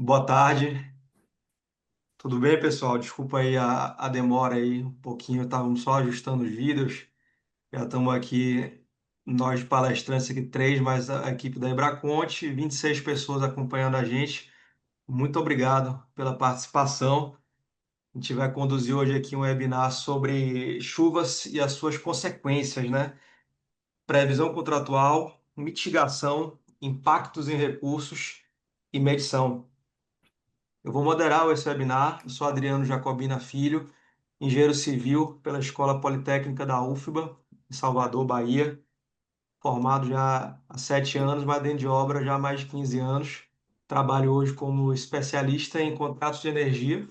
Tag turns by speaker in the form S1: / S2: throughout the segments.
S1: Boa tarde, tudo bem, pessoal? Desculpa aí a demora aí, um pouquinho, estávamos só ajustando os vídeos. Já estamos aqui, nós palestrantes aqui, três, mais a equipe da Ebraconte, 26 pessoas acompanhando a gente. Muito obrigado pela participação. A gente vai conduzir hoje aqui um webinar sobre chuvas e as suas consequências, né? Previsão contratual, mitigação, impactos em recursos e medição. Eu vou moderar esse webinar. Eu sou Adriano Jacobina Filho, engenheiro civil pela Escola Politécnica da UFBA, em Salvador, Bahia. Formado já há 7 anos, mas dentro de obra já há mais de 15 anos. Trabalho hoje como especialista em contratos de energia.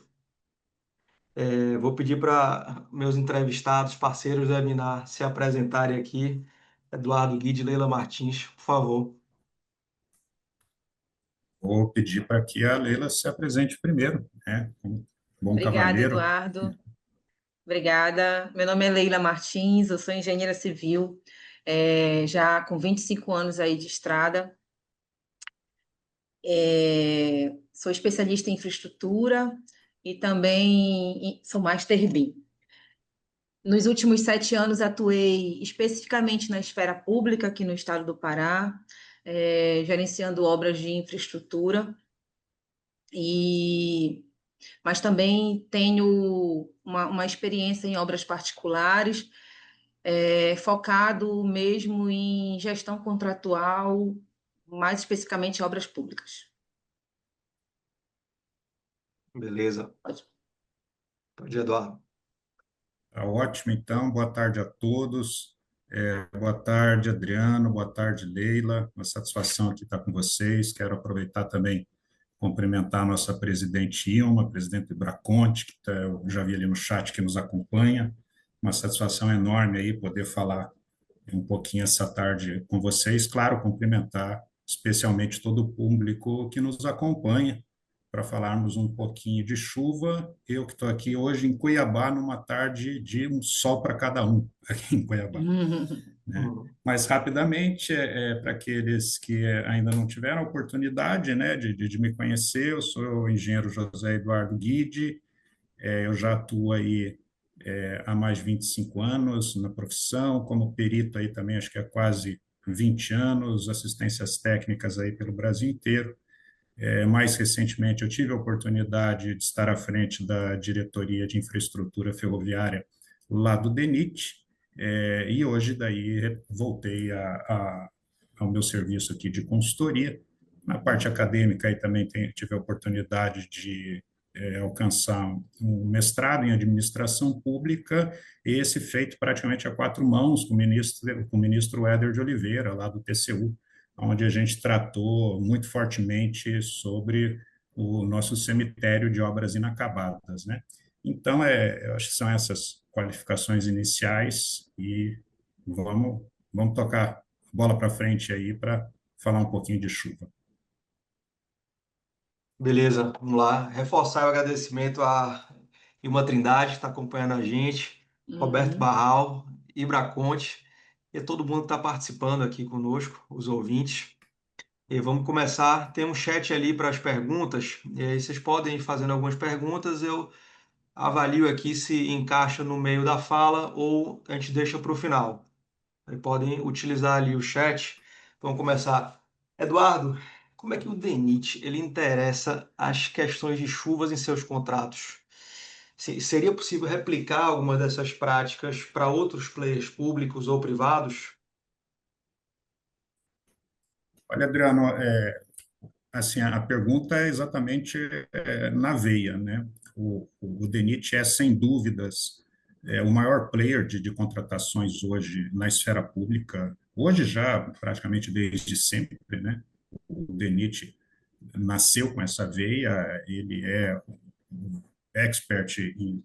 S1: Vou pedir para meus entrevistados, parceiros do webinar, se apresentarem aqui. Eduardo Guide e Leila Martins, por favor.
S2: Vou pedir para que a Leila se apresente primeiro, né? Um bom
S3: Obrigada,
S2: cavalheiro.
S3: Eduardo. Obrigada. Meu nome é Leila Martins, eu sou engenheira civil, já com 25 anos aí de estrada. Sou especialista em infraestrutura e também sou Master BIM. Nos últimos 7 anos atuei especificamente na esfera pública aqui no estado do Pará, gerenciando obras de infraestrutura mas também tenho uma experiência em obras particulares, focado mesmo em gestão contratual, mais especificamente obras públicas.
S1: Beleza. Pode, Eduardo.
S2: Tá ótimo, então. Boa tarde a todos. Boa tarde, Adriano. Boa tarde, Leila. Uma satisfação aqui estar com vocês. Quero aproveitar também cumprimentar a nossa presidente Ilma, presidente do Braconte, eu já vi ali no chat que nos acompanha. Uma satisfação enorme aí poder falar um pouquinho essa tarde com vocês. Claro, cumprimentar especialmente todo o público que nos acompanha para falarmos um pouquinho de chuva. Eu que estou aqui hoje em Cuiabá, numa tarde de um sol para cada um, aqui em Cuiabá, né? Mas, rapidamente, para aqueles que ainda não tiveram a oportunidade, né, de me conhecer, eu sou o engenheiro José Eduardo Guide, eu já atuo aí há mais de 25 anos na profissão, como perito aí também, acho que há quase 20 anos, assistências técnicas aí pelo Brasil inteiro. Mais recentemente, eu tive a oportunidade de estar à frente da diretoria de infraestrutura ferroviária lá do DENIT, e hoje daí voltei ao meu serviço aqui de consultoria. Na parte acadêmica, aí também tive a oportunidade de alcançar um mestrado em administração pública, esse feito praticamente a quatro mãos com o ministro Éder de Oliveira, lá do TCU, onde a gente tratou muito fortemente sobre o nosso cemitério de obras inacabadas, né? Então, eu acho que são essas qualificações iniciais e vamos tocar a bola para frente aí para falar um pouquinho de chuva.
S1: Beleza, vamos lá. Reforçar o agradecimento a Ilma Trindade, que está acompanhando a gente, Roberto
S3: Uhum.
S1: Barral, Ibra Conte, e a todo mundo que está participando aqui conosco, os ouvintes. E vamos começar. Tem um chat ali para as perguntas, e aí vocês podem ir fazendo algumas perguntas, eu avalio aqui se encaixa no meio da fala ou a gente deixa para o final. Aí podem utilizar ali o chat. Vamos começar. Eduardo, como é que o DENIT ele interessa as questões de chuvas em seus contratos? Seria possível replicar alguma dessas práticas para outros players públicos ou privados?
S2: Olha, Adriano, assim, a pergunta é exatamente na veia, né? O DENIT é, sem dúvidas, o maior player de contratações hoje na esfera pública, hoje já praticamente desde sempre, né? O DENIT nasceu com essa veia, ele é um expert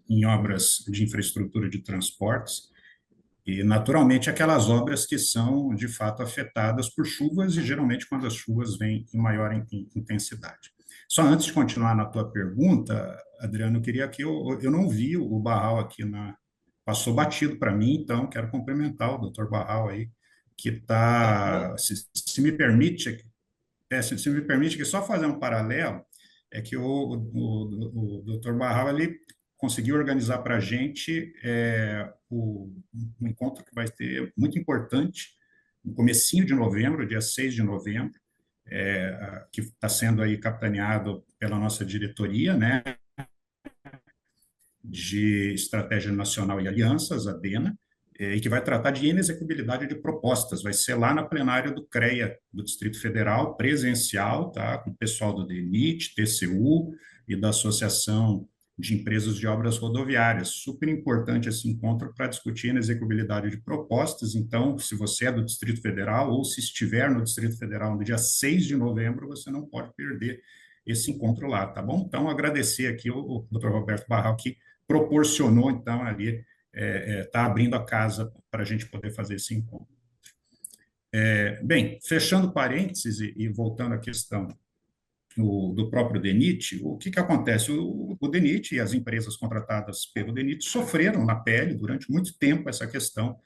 S2: em obras de infraestrutura de transportes, e, naturalmente, aquelas obras que são, de fato, afetadas por chuvas, e geralmente quando as chuvas vêm em maior intensidade. Só antes de continuar na tua pergunta, Adriano, eu queria que eu não vi o Barral aqui passou batido para mim, então quero cumprimentar o doutor Barral aí, que está,
S1: Não.
S2: se me permite, se me permite que só fazer um paralelo, é que o Dr. Barral ele conseguiu organizar para a gente um encontro que vai ter muito importante no comecinho de novembro, dia 6 de novembro, que está sendo aí capitaneado pela nossa diretoria, né, de Estratégia Nacional e Alianças, a DENA, e que vai tratar de inexecuibilidade de propostas. Vai ser lá na plenária do CREA, do Distrito Federal, presencial, tá? Com o pessoal do DENIT, TCU e da Associação de Empresas de Obras Rodoviárias. Super importante esse encontro para discutir inexecuibilidade de propostas. Então, se você é do Distrito Federal ou se estiver no Distrito Federal no dia 6 de novembro, você não pode perder esse encontro lá, tá bom? Então, agradecer aqui o Dr. Roberto Barral, que proporcionou, então, ali, está abrindo a casa para a gente poder fazer esse encontro. Bem, fechando parênteses e voltando à questão do próprio DENIT, o que acontece? O DENIT e as empresas contratadas pelo DENIT sofreram na pele durante muito tempo essa questão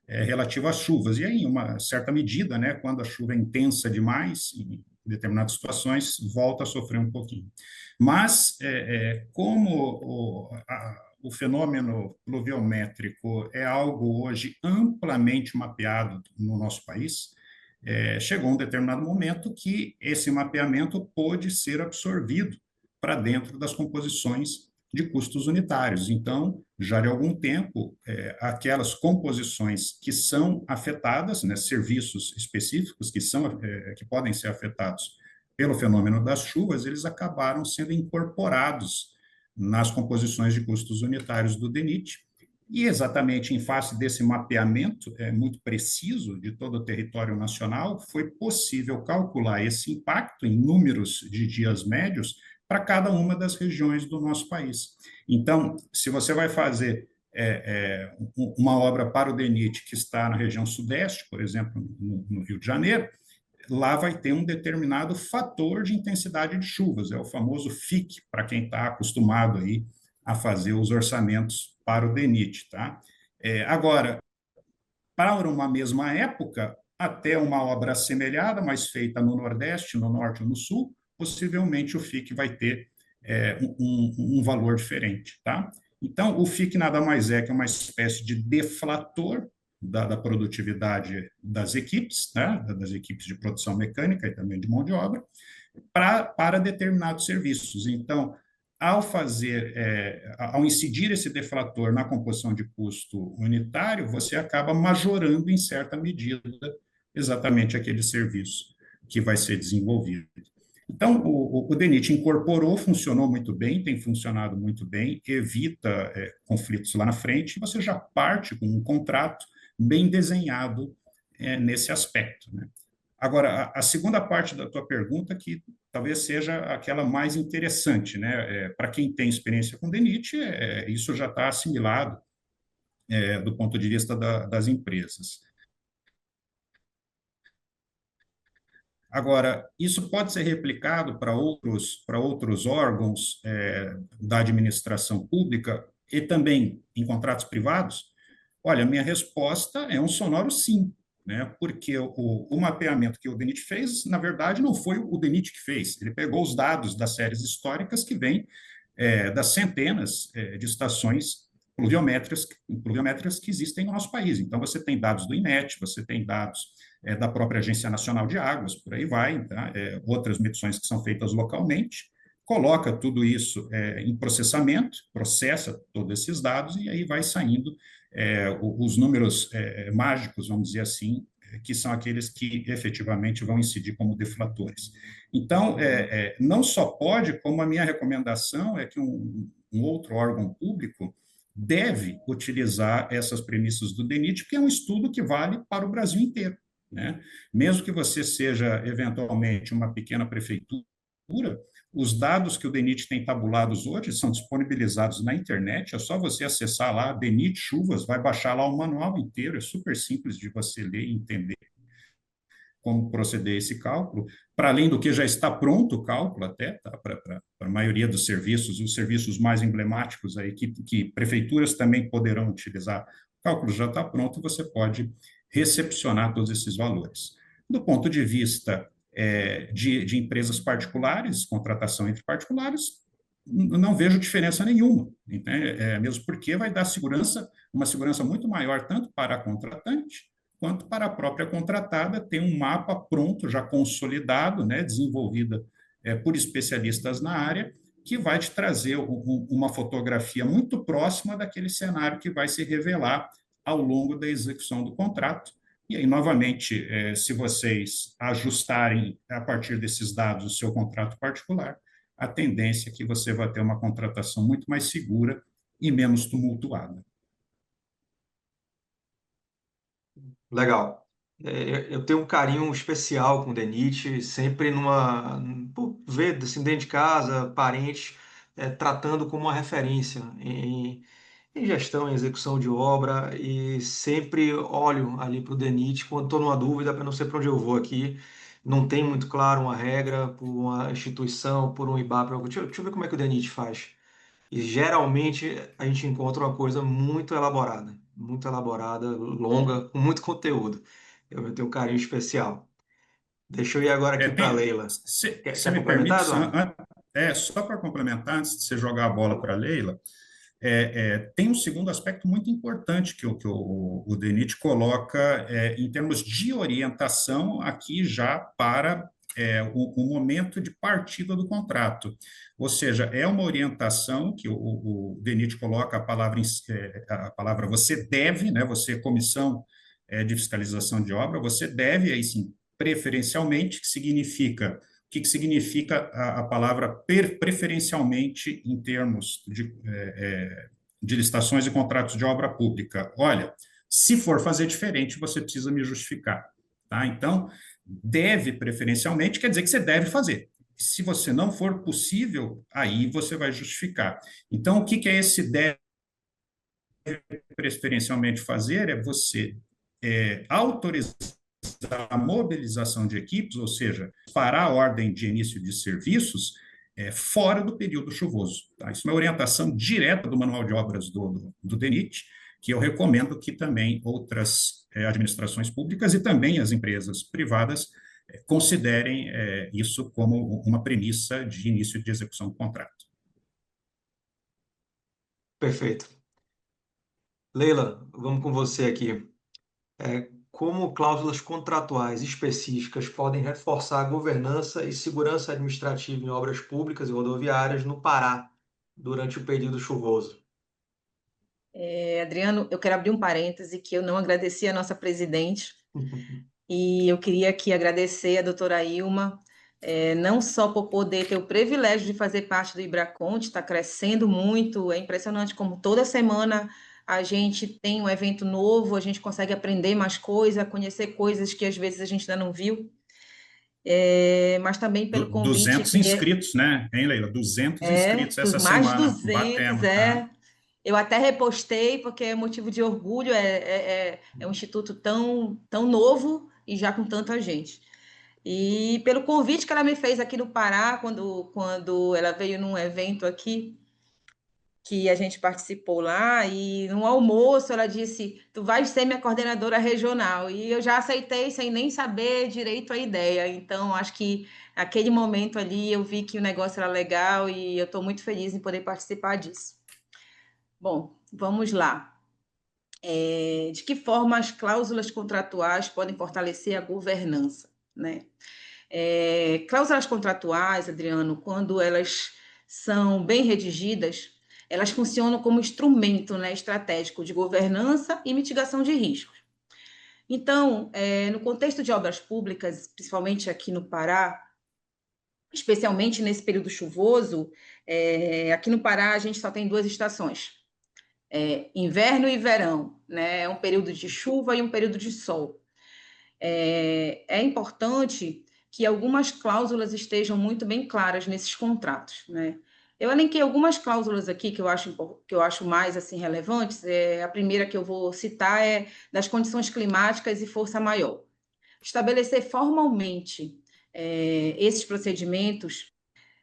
S2: relativa às chuvas. E aí, em uma certa medida, né, quando a chuva é intensa demais, em determinadas situações, volta a sofrer um pouquinho. Mas, como o fenômeno pluviométrico é algo hoje amplamente mapeado no nosso país, chegou um determinado momento que esse mapeamento pôde ser absorvido para dentro das composições de custos unitários. Então, já de algum tempo, aquelas composições que são afetadas, né, serviços específicos que podem ser afetados pelo fenômeno das chuvas, eles acabaram sendo incorporados nas composições de custos unitários do DENIT, e exatamente em face desse mapeamento muito preciso de todo o território nacional, foi possível calcular esse impacto em números de dias médios para cada uma das regiões do nosso país. Então, se você vai fazer uma obra para o DENIT que está na região sudeste, por exemplo, no Rio de Janeiro, lá vai ter um determinado fator de intensidade de chuvas, é o famoso FIC, para quem está acostumado aí a fazer os orçamentos para o DENIT, tá? Agora, para uma mesma época, até uma obra assemelhada, mas feita no Nordeste, no Norte ou no Sul, possivelmente o FIC vai ter um valor diferente, tá? Então, o FIC nada mais é que uma espécie de deflator da produtividade das equipes, né? Das equipes de produção mecânica e também de mão de obra, para determinados serviços. Então, ao incidir esse deflator na composição de custo unitário, você acaba majorando em certa medida exatamente aquele serviço que vai ser desenvolvido. Então, o DENIT incorporou, funcionou muito bem, tem funcionado muito bem, evita conflitos lá na frente, e você já parte com um contrato bem desenhado nesse aspecto, né? Agora, a segunda parte da tua pergunta, que talvez seja aquela mais interessante, né? Para quem tem experiência com DENIT, isso já está assimilado do ponto de vista das empresas. Agora, isso pode ser replicado para outros órgãos da administração pública e também em contratos privados? Olha, minha resposta é um sonoro sim, né? Porque o mapeamento que o DENIT fez, na verdade, não foi o DENIT que fez. Ele pegou os dados das séries históricas que vêm das centenas de estações pluviométricas que existem no nosso país. Então, você tem dados do INET, você tem dados da própria Agência Nacional de Águas, por aí vai, tá? Outras medições que são feitas localmente, coloca tudo isso em processamento, processa todos esses dados e aí vai saindo os números mágicos, vamos dizer assim, que são aqueles que efetivamente vão incidir como deflatores. Então, não só pode, como a minha recomendação é que um outro órgão público deve utilizar essas premissas do DENIT, porque é um estudo que vale para o Brasil inteiro, né? Mesmo que você seja, eventualmente, uma pequena prefeitura, os dados que o DENIT tem tabulados hoje são disponibilizados na internet, é só você acessar lá, DENIT Chuvas, vai baixar lá o manual inteiro, é super simples de você ler e entender como proceder esse cálculo, para além do que já está pronto o cálculo até, tá, para a maioria dos serviços, os serviços mais emblemáticos aí, que prefeituras também poderão utilizar, o cálculo já está pronto, você pode recepcionar todos esses valores. Do ponto de vista de empresas particulares, contratação entre particulares, não vejo diferença nenhuma, mesmo porque vai dar uma segurança muito maior tanto para a contratante quanto para a própria contratada ter um mapa pronto, já consolidado, né, desenvolvida por especialistas na área, que vai te trazer uma fotografia muito próxima daquele cenário que vai se revelar ao longo da execução do contrato. E aí, novamente, se vocês ajustarem a partir desses dados o seu contrato particular, a tendência é que você vai ter uma contratação muito mais segura e menos tumultuada.
S1: Legal. Eu tenho um carinho especial com o DENIT, sempre por ver assim, dentro de casa, parentes, tratando como uma referência em gestão, em execução de obra, e sempre olho ali para o DENIT quando estou numa dúvida, para não sei para onde eu vou aqui. Não tem muito claro uma regra por uma instituição, por um IBAP. Deixa eu ver como é que o DENIT faz. E geralmente a gente encontra uma coisa muito elaborada, longa, com muito conteúdo. Eu tenho um carinho especial. Deixa eu ir agora aqui para a Leila.
S2: Você
S1: Quer
S2: me
S1: complementar,
S2: permite,
S1: Eduardo?
S2: só para complementar, antes de você jogar a bola para a Leila, tem um segundo aspecto muito importante que o DENIT coloca em termos de orientação aqui já para o momento de partida do contrato. Ou seja, é uma orientação que o DENIT coloca a palavra você deve, né, você, comissão de fiscalização de obra, você deve, aí sim, preferencialmente, que significa o que significa a palavra preferencialmente em termos de licitações e contratos de obra pública? Olha, se for fazer diferente, você precisa me justificar. Tá? Então, deve preferencialmente, quer dizer que você deve fazer. Se você não for possível, aí você vai justificar. Então, o que é esse deve preferencialmente fazer? É você autorizar a mobilização de equipes, ou seja, parar a ordem de início de serviços fora do período chuvoso. Tá? Isso é uma orientação direta do Manual de Obras do DENIT, que eu recomendo que também outras administrações públicas e também as empresas privadas considerem isso como uma premissa de início de execução do contrato.
S1: Perfeito. Leila, vamos com você aqui. Como cláusulas contratuais específicas podem reforçar a governança e segurança administrativa em obras públicas e rodoviárias no Pará durante o período chuvoso?
S3: Adriano, eu quero abrir um parêntese que eu não agradeci a nossa presidente e eu queria aqui agradecer a doutora Ilma, não só por poder ter o privilégio de fazer parte do IBRACONT, está crescendo muito, é impressionante como toda semana a gente tem um evento novo, a gente consegue aprender mais coisas, conhecer coisas que às vezes a gente ainda não viu, mas também pelo convite
S2: 200 inscritos, né, hein, Leila? 200 inscritos essa
S3: mais de
S2: semana,
S3: 200,
S2: batemos, tá?
S3: Eu até repostei, porque é motivo de orgulho, é um instituto tão novo e já com tanta gente. E pelo convite que ela me fez aqui no Pará, quando ela veio num evento aqui, que a gente participou lá, e no almoço ela disse, tu vais ser minha coordenadora regional. E eu já aceitei sem nem saber direito a ideia. Então, acho que naquele momento ali eu vi que o negócio era legal e eu estou muito feliz em poder participar disso. Bom, vamos lá. De que forma as cláusulas contratuais podem fortalecer a governança, né? Cláusulas contratuais, Adriano, quando elas são bem redigidas, elas funcionam como instrumento, né, estratégico de governança e mitigação de riscos. Então, no contexto de obras públicas, principalmente aqui no Pará, especialmente nesse período chuvoso, aqui no Pará a gente só tem 2 estações, inverno e verão, né? É um período de chuva e um período de sol. É importante que algumas cláusulas estejam muito bem claras nesses contratos, né? Eu elenquei algumas cláusulas aqui que eu acho mais assim relevantes. A primeira que eu vou citar é das condições climáticas e força maior. Estabelecer formalmente esses procedimentos,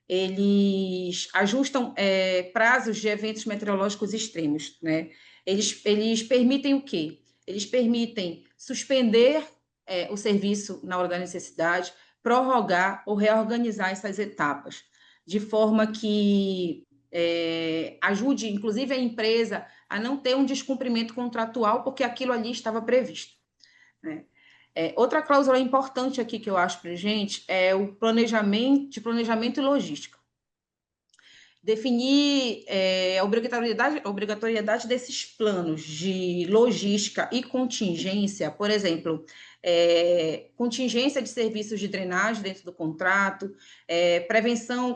S3: eles ajustam prazos de eventos meteorológicos extremos, né? Eles permitem o quê? Eles permitem suspender o serviço na hora da necessidade, prorrogar ou reorganizar essas etapas, de forma que ajude, inclusive, a empresa a não ter um descumprimento contratual, porque aquilo ali estava previsto, né? Outra cláusula importante aqui que eu acho para a gente é o planejamento e logística. Definir a obrigatoriedade desses planos de logística e contingência, por exemplo, contingência de serviços de drenagem dentro do contrato,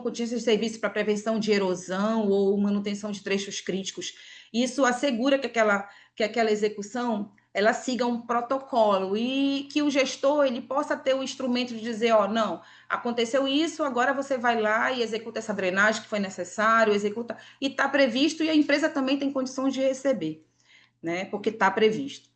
S3: contingência de serviços para prevenção de erosão ou manutenção de trechos críticos. Isso assegura que aquela execução ela siga um protocolo e que o gestor ele possa ter o instrumento de dizer, não, aconteceu isso, agora você vai lá e executa essa drenagem que foi necessário, executa, e está previsto, e a empresa também tem condições de receber, né? Porque está previsto.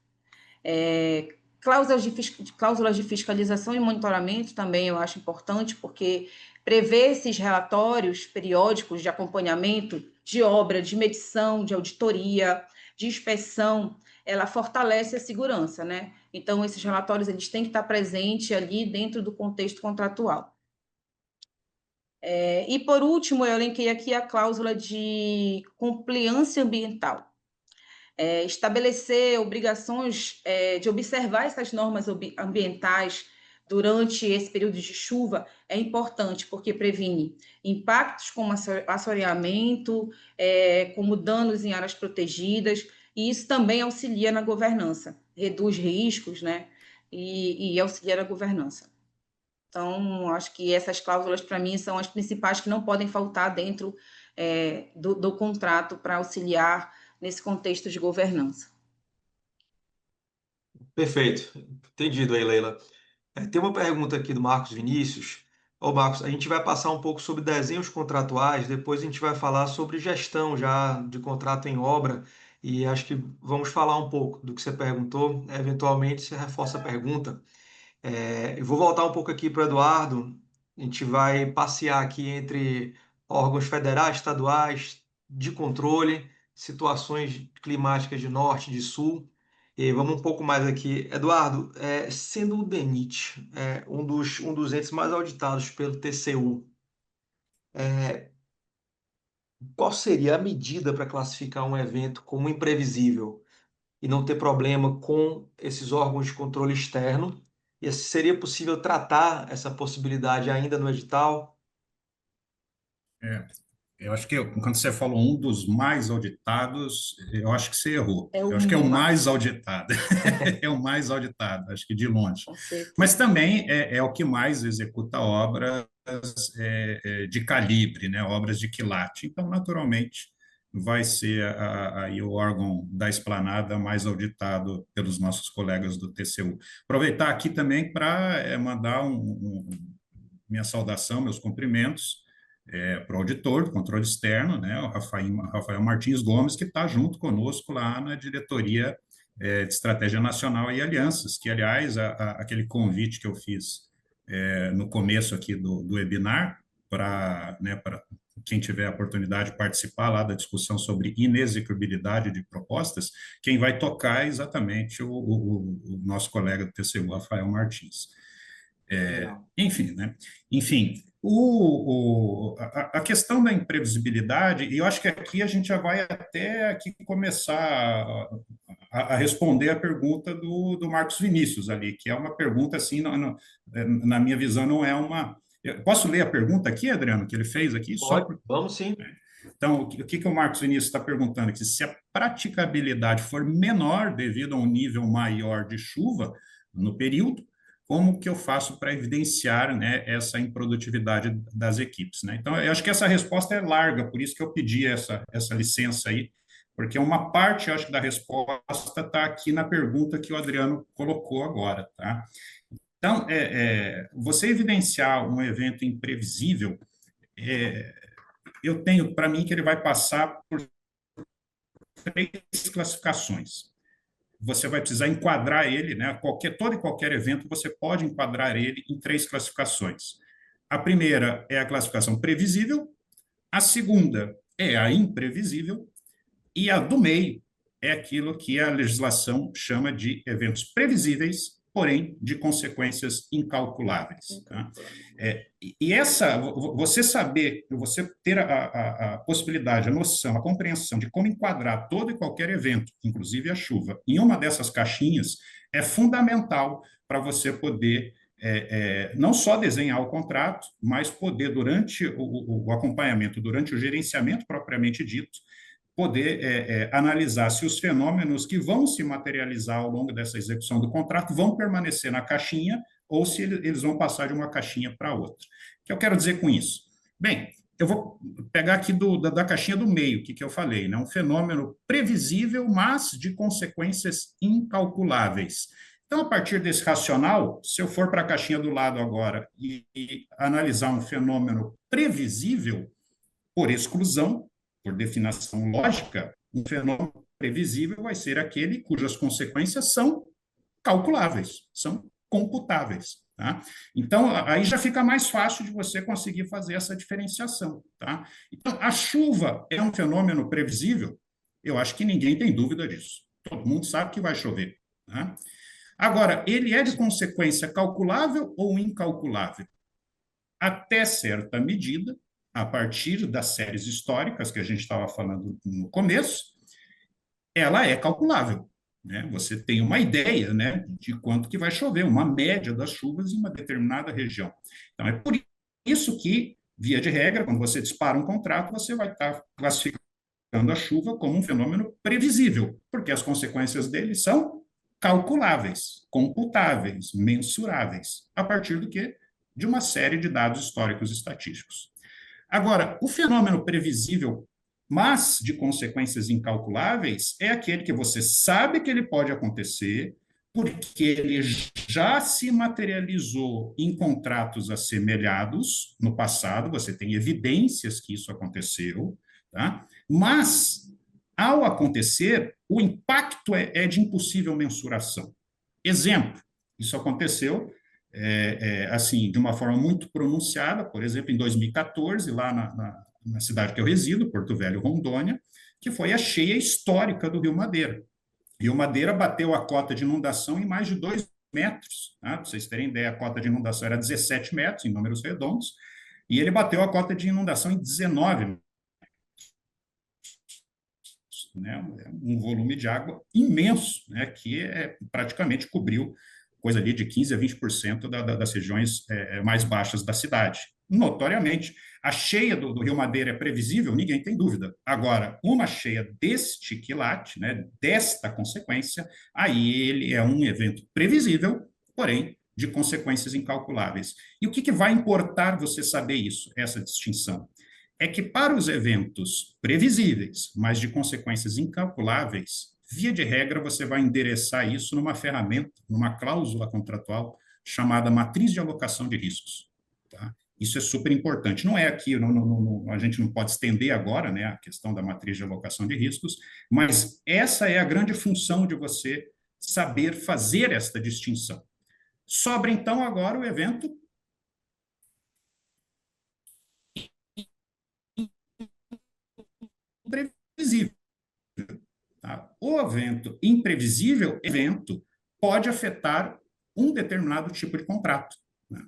S3: Cláusulas de fiscalização e monitoramento também eu acho importante, porque prever esses relatórios periódicos de acompanhamento de obra, de medição, de auditoria, de inspeção, ela fortalece a segurança, né? Então, esses relatórios eles têm que estar presentes ali dentro do contexto contratual. E, por último, eu elenquei aqui a cláusula de compliance ambiental. Estabelecer obrigações de observar essas normas ambientais durante esse período de chuva é importante, porque previne impactos como assoreamento, como danos em áreas protegidas, e isso também auxilia na governança, reduz riscos, né? E auxilia na governança. Então, acho que essas cláusulas, para mim, são as principais que não podem faltar dentro do contrato para auxiliar nesse contexto de governança.
S1: Perfeito. Entendido aí, Leila. Tem uma pergunta aqui do Marcos Vinícius. Ô, Marcos, a gente vai passar um pouco sobre desenhos contratuais, depois a gente vai falar sobre gestão já de contrato em obra, e acho que vamos falar um pouco do que você perguntou. Eventualmente, você reforça a pergunta. Eu vou voltar um pouco aqui para o Eduardo. A gente vai passear aqui entre órgãos federais, estaduais, de controle, situações climáticas de norte, de sul. E vamos um pouco mais aqui. Eduardo, sendo o DENIT um dos entes mais auditados pelo TCU, qual seria a medida para classificar um evento como imprevisível e não ter problema com esses órgãos de controle externo? E seria possível tratar essa possibilidade ainda no edital?
S2: É, eu acho que quando você falou um dos mais auditados, eu acho que você errou.
S3: É o
S2: Eu acho que é o mais
S3: máximo,
S2: auditado. É o mais auditado, acho que de longe.
S3: com
S2: Mas
S3: certeza.
S2: também é o que mais executa obras de calibre, né? Obras de quilate. Então, naturalmente, vai ser aí o órgão da esplanada mais auditado pelos nossos colegas do TCU. Aproveitar aqui também para mandar minha saudação, meus cumprimentos para o auditor do controle externo, né, o Rafael Martins Gomes, que está junto conosco lá na diretoria de Estratégia Nacional e Alianças, que, aliás, aquele convite que eu fiz no começo aqui do webinar, para quem tiver a oportunidade de participar lá da discussão sobre inexecuibilidade de propostas, quem vai tocar é exatamente o nosso colega do TCU, Rafael Martins.
S1: Legal.
S2: Enfim, né? Enfim, a questão da imprevisibilidade, e eu acho que aqui a gente já vai até aqui começar a responder a pergunta do Marcos Vinícius ali, que é uma pergunta assim, na minha visão, não é uma. Posso ler a pergunta aqui, Adriano, que ele fez aqui?
S1: Pode, vamos sim.
S2: Então, o que o Marcos Vinícius está perguntando aqui? Se a praticabilidade for menor devido a um nível maior de chuva no período, como que eu faço para evidenciar, né, essa improdutividade das equipes, né? Então, eu acho que essa resposta é larga, por isso que eu pedi essa licença aí, porque uma parte, eu acho, da resposta está aqui na pergunta que o Adriano colocou agora, tá? Então, você evidenciar um evento imprevisível, eu tenho para mim que ele vai passar por 3 classificações. Você vai precisar enquadrar ele, né? Todo e qualquer evento, você pode enquadrar ele em 3 classificações. A primeira é a classificação previsível, a segunda é a imprevisível, e a do meio é aquilo que a legislação chama de eventos previsíveis porém de consequências incalculáveis. Tá? Você saber, você ter a possibilidade, a noção, a compreensão de como enquadrar todo e qualquer evento, inclusive a chuva, em uma dessas caixinhas, é fundamental para você poder não só desenhar o contrato, mas poder, durante o acompanhamento, durante o gerenciamento propriamente dito, poder analisar se os fenômenos que vão se materializar ao longo dessa execução do contrato vão permanecer na caixinha ou se eles vão passar de uma caixinha para outra. O que eu quero dizer com isso? Bem, eu vou pegar aqui da caixinha do meio, que eu falei, né? Um fenômeno previsível, mas de consequências incalculáveis. Então, a partir desse racional, se eu for para a caixinha do lado agora e analisar um fenômeno previsível, por exclusão, por definição lógica, um fenômeno previsível vai ser aquele cujas consequências são calculáveis, são computáveis. Tá? Então, aí já fica mais fácil de você conseguir fazer essa diferenciação. Tá? Então, a chuva é um fenômeno previsível? Eu acho que ninguém tem dúvida disso. Todo mundo sabe que vai chover. Tá? Agora, ele é de consequência calculável ou incalculável? Até certa medida, a partir das séries históricas que a gente estava falando no começo, ela é calculável. Né? Você tem uma ideia, né, de quanto que vai chover, uma média das chuvas em uma determinada região. Então, é por isso que, via de regra, quando você dispara um contrato, você vai estar classificando a chuva como um fenômeno previsível, porque as consequências dele são calculáveis, computáveis, mensuráveis, a partir do quê? De uma série de dados históricos e estatísticos. Agora, o fenômeno previsível, mas de consequências incalculáveis, é aquele que você sabe que ele pode acontecer, porque ele já se materializou em contratos assemelhados no passado, você tem evidências que isso aconteceu, tá? Mas, ao acontecer, o impacto é de impossível mensuração. Exemplo, isso aconteceu assim, de uma forma muito pronunciada, por exemplo, em 2014, lá na cidade que eu resido, Porto Velho, Rondônia, que foi a cheia histórica do Rio Madeira. Rio Madeira bateu a cota de inundação em mais de 2 metros. Tá? Para vocês terem ideia, a cota de inundação era 17 metros, em números redondos, e ele bateu a cota de inundação em 19 metros. Né? Um volume de água imenso, né? Que praticamente cobriu coisa ali de 15% a 20% das regiões mais baixas da cidade. Notoriamente, a cheia do Rio Madeira é previsível, ninguém tem dúvida. Agora, uma cheia deste quilate, né, desta consequência, aí ele é um evento previsível, porém de consequências incalculáveis. E o que vai importar você saber isso, essa distinção? É que para os eventos previsíveis, mas de consequências incalculáveis, via de regra, você vai endereçar isso numa ferramenta, numa cláusula contratual chamada matriz de alocação de riscos. Tá? Isso é super importante. Não é aqui, a gente não pode estender agora, né, a questão da matriz de alocação de riscos, mas essa é a grande função de você saber fazer esta distinção. Sobra, então, agora o evento previsível. Tá? O evento imprevisível, pode afetar um determinado tipo de contrato. Né?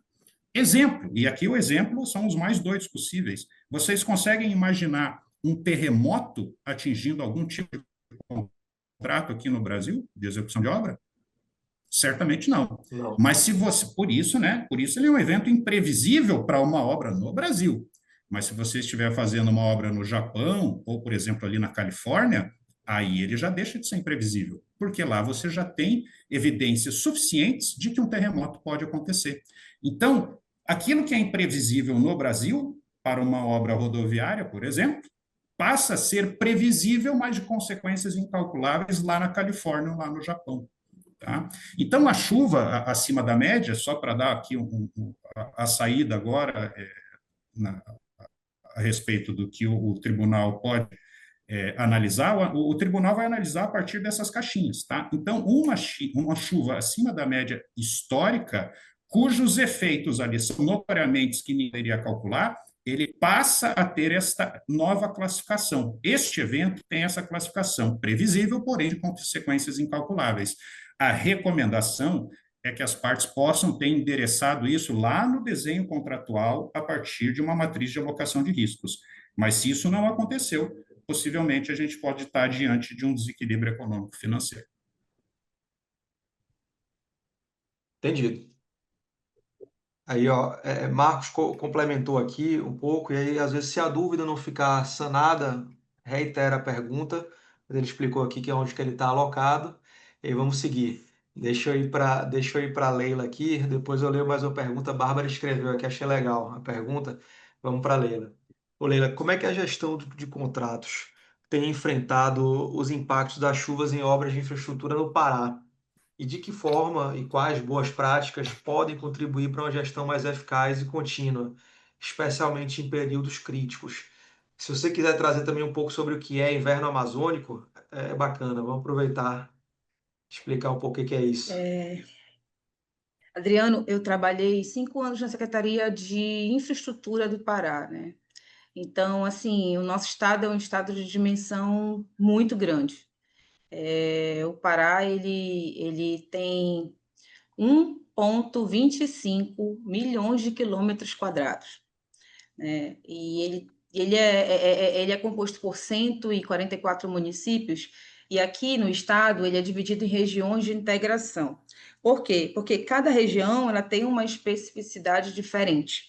S2: Exemplo, e aqui o exemplo são os mais doidos possíveis. Vocês conseguem imaginar um terremoto atingindo algum tipo de contrato aqui no Brasil, de execução de obra? Certamente não.
S1: Não.
S2: Mas se você, por isso, né? Por isso ele é um evento imprevisível para uma obra no Brasil. Mas se você estiver fazendo uma obra no Japão, ou, por exemplo, ali na Califórnia, aí ele já deixa de ser imprevisível, porque lá você já tem evidências suficientes de que um terremoto pode acontecer. Então, aquilo que é imprevisível no Brasil, para uma obra rodoviária, por exemplo, passa a ser previsível, mas de consequências incalculáveis lá na Califórnia, lá no Japão. Tá? Então, a chuva acima da média, só para dar aqui a saída agora a respeito do que o tribunal pode analisar, o tribunal vai analisar a partir dessas caixinhas. Tá? Então, uma chuva acima da média histórica, cujos efeitos ali são notoriamente que ninguém iria calcular, ele passa a ter esta nova classificação. Este evento tem essa classificação previsível, porém de consequências incalculáveis. A recomendação é que as partes possam ter endereçado isso lá no desenho contratual a partir de uma matriz de alocação de riscos. Mas se isso não aconteceu, possivelmente a gente pode estar diante de um desequilíbrio econômico-financeiro.
S1: Entendido. Aí, ó, Marcos complementou aqui um pouco, e aí, às vezes, se a dúvida não ficar sanada, reitera a pergunta, mas ele explicou aqui que é onde que ele está alocado, e aí vamos seguir. Deixa eu ir para a Leila aqui, depois eu leio mais uma pergunta. A Bárbara escreveu aqui, achei legal a pergunta. Vamos para a Leila. Ô, Leila, como é que a gestão de contratos tem enfrentado os impactos das chuvas em obras de infraestrutura no Pará? E de que forma e quais boas práticas podem contribuir para uma gestão mais eficaz e contínua, especialmente em períodos críticos? Se você quiser trazer também um pouco sobre o que é inverno amazônico, é bacana. Vamos aproveitar e explicar um pouco o que é isso.
S3: Adriano, eu trabalhei 5 anos na Secretaria de Infraestrutura do Pará, né? Então, assim, o nosso estado é um estado de dimensão muito grande. O Pará, ele tem 1,25 milhões de quilômetros quadrados, né? E ele é composto por 144 municípios, e aqui no estado ele é dividido em regiões de integração. Por quê? Porque cada região ela tem uma especificidade diferente.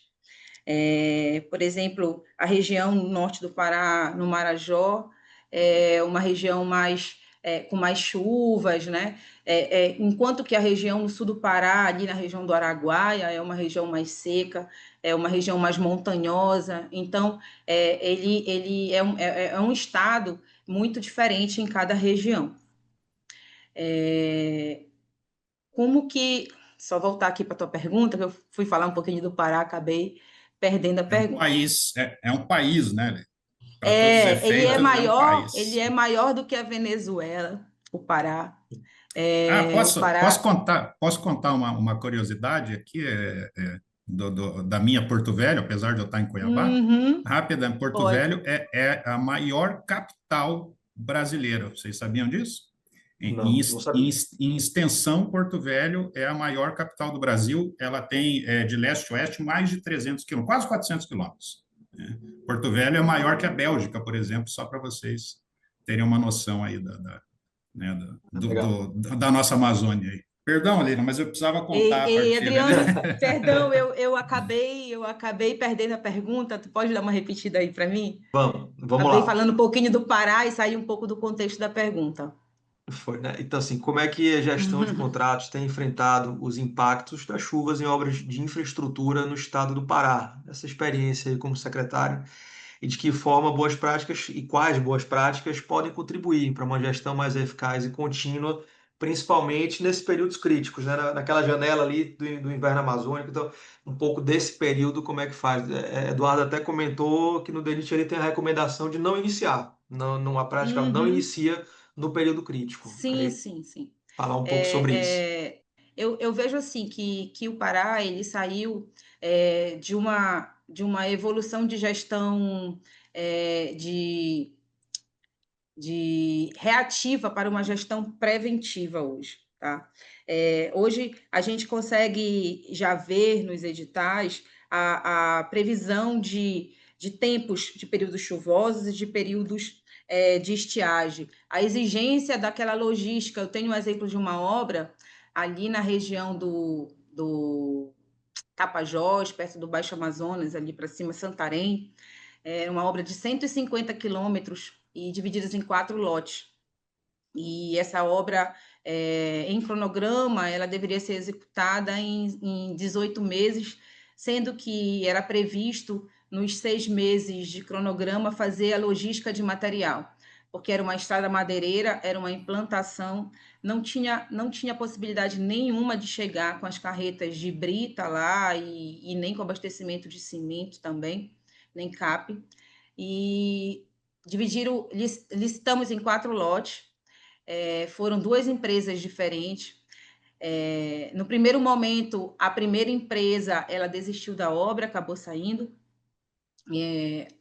S3: Por exemplo, a região norte do Pará, no Marajó, é uma região com mais chuvas, né? Enquanto que a região no sul do Pará, ali na região do Araguaia, é uma região mais seca, é uma região mais montanhosa. Então, ele é um estado muito diferente em cada região. Como que... Só voltar aqui para a tua pergunta, que eu fui falar um pouquinho do Pará, acabei perdendo a pergunta.
S2: É um país, né? Para todos os efeitos, é um
S3: Ele
S2: país.
S3: é maior do que a Venezuela, o Pará. O
S2: Posso
S3: Pará.
S2: contar uma curiosidade aqui da minha Porto Velho, apesar de eu estar em Cuiabá?
S3: Uhum,
S2: Rápida, Porto
S3: pode.
S2: Velho é a maior capital brasileira. Vocês sabiam disso? Em,
S1: Não, não sabia.
S2: em extensão, Porto Velho é a maior capital do Brasil. Ela tem, de leste a oeste, mais de 300 quilômetros, quase 400 quilômetros. Né? Porto Velho é maior que a Bélgica, por exemplo, só para vocês terem uma noção aí né,
S1: Legal.
S2: da nossa Amazônia aí. Perdão, Leila, mas eu precisava contar a
S3: Ei,
S2: partilha, né?
S3: Adriano, perdão, eu acabei perdendo a pergunta. Tu pode dar uma repetida aí para mim?
S1: Vamos
S3: Acabei
S1: lá.
S3: falando um pouquinho do Pará e saí um pouco do contexto da pergunta.
S1: Foi, né? Então, assim, como é que a gestão de contratos tem enfrentado os impactos das chuvas em obras de infraestrutura no estado do Pará? Essa experiência aí como secretário, e de que forma boas práticas e quais boas práticas podem contribuir para uma gestão mais eficaz e contínua, principalmente nesses períodos críticos, né? Naquela janela ali do inverno amazônico. Então, um pouco desse período, como é que faz? Eduardo até comentou que no DENIT ele tem a recomendação de não iniciar, não, a prática não
S3: Uhum.
S1: inicia no período crítico.
S3: Sim,
S1: Aí,
S3: sim, sim.
S1: falar um pouco sobre isso.
S3: É, é, eu vejo assim que o Pará ele saiu de uma evolução de gestão é, de, de reativa para uma gestão preventiva hoje, tá? Hoje a gente consegue já ver nos editais a previsão de tempos de períodos chuvosos e de períodos de estiagem. A exigência daquela logística. Eu tenho um exemplo de uma obra ali na região do Tapajós, perto do Baixo Amazonas, ali para cima, Santarém. É uma obra de 150 quilômetros e divididas em 4 lotes. E essa obra, em cronograma, ela deveria ser executada em 18 meses, sendo que era previsto, nos 6 meses de cronograma, fazer a logística de material, porque era uma estrada madeireira, era uma implantação, não tinha possibilidade nenhuma de chegar com as carretas de brita lá e nem com abastecimento de cimento também, nem CAP. E licitamos em 4 lotes. Foram 2 empresas diferentes. No primeiro momento, a primeira empresa ela desistiu da obra, acabou saindo.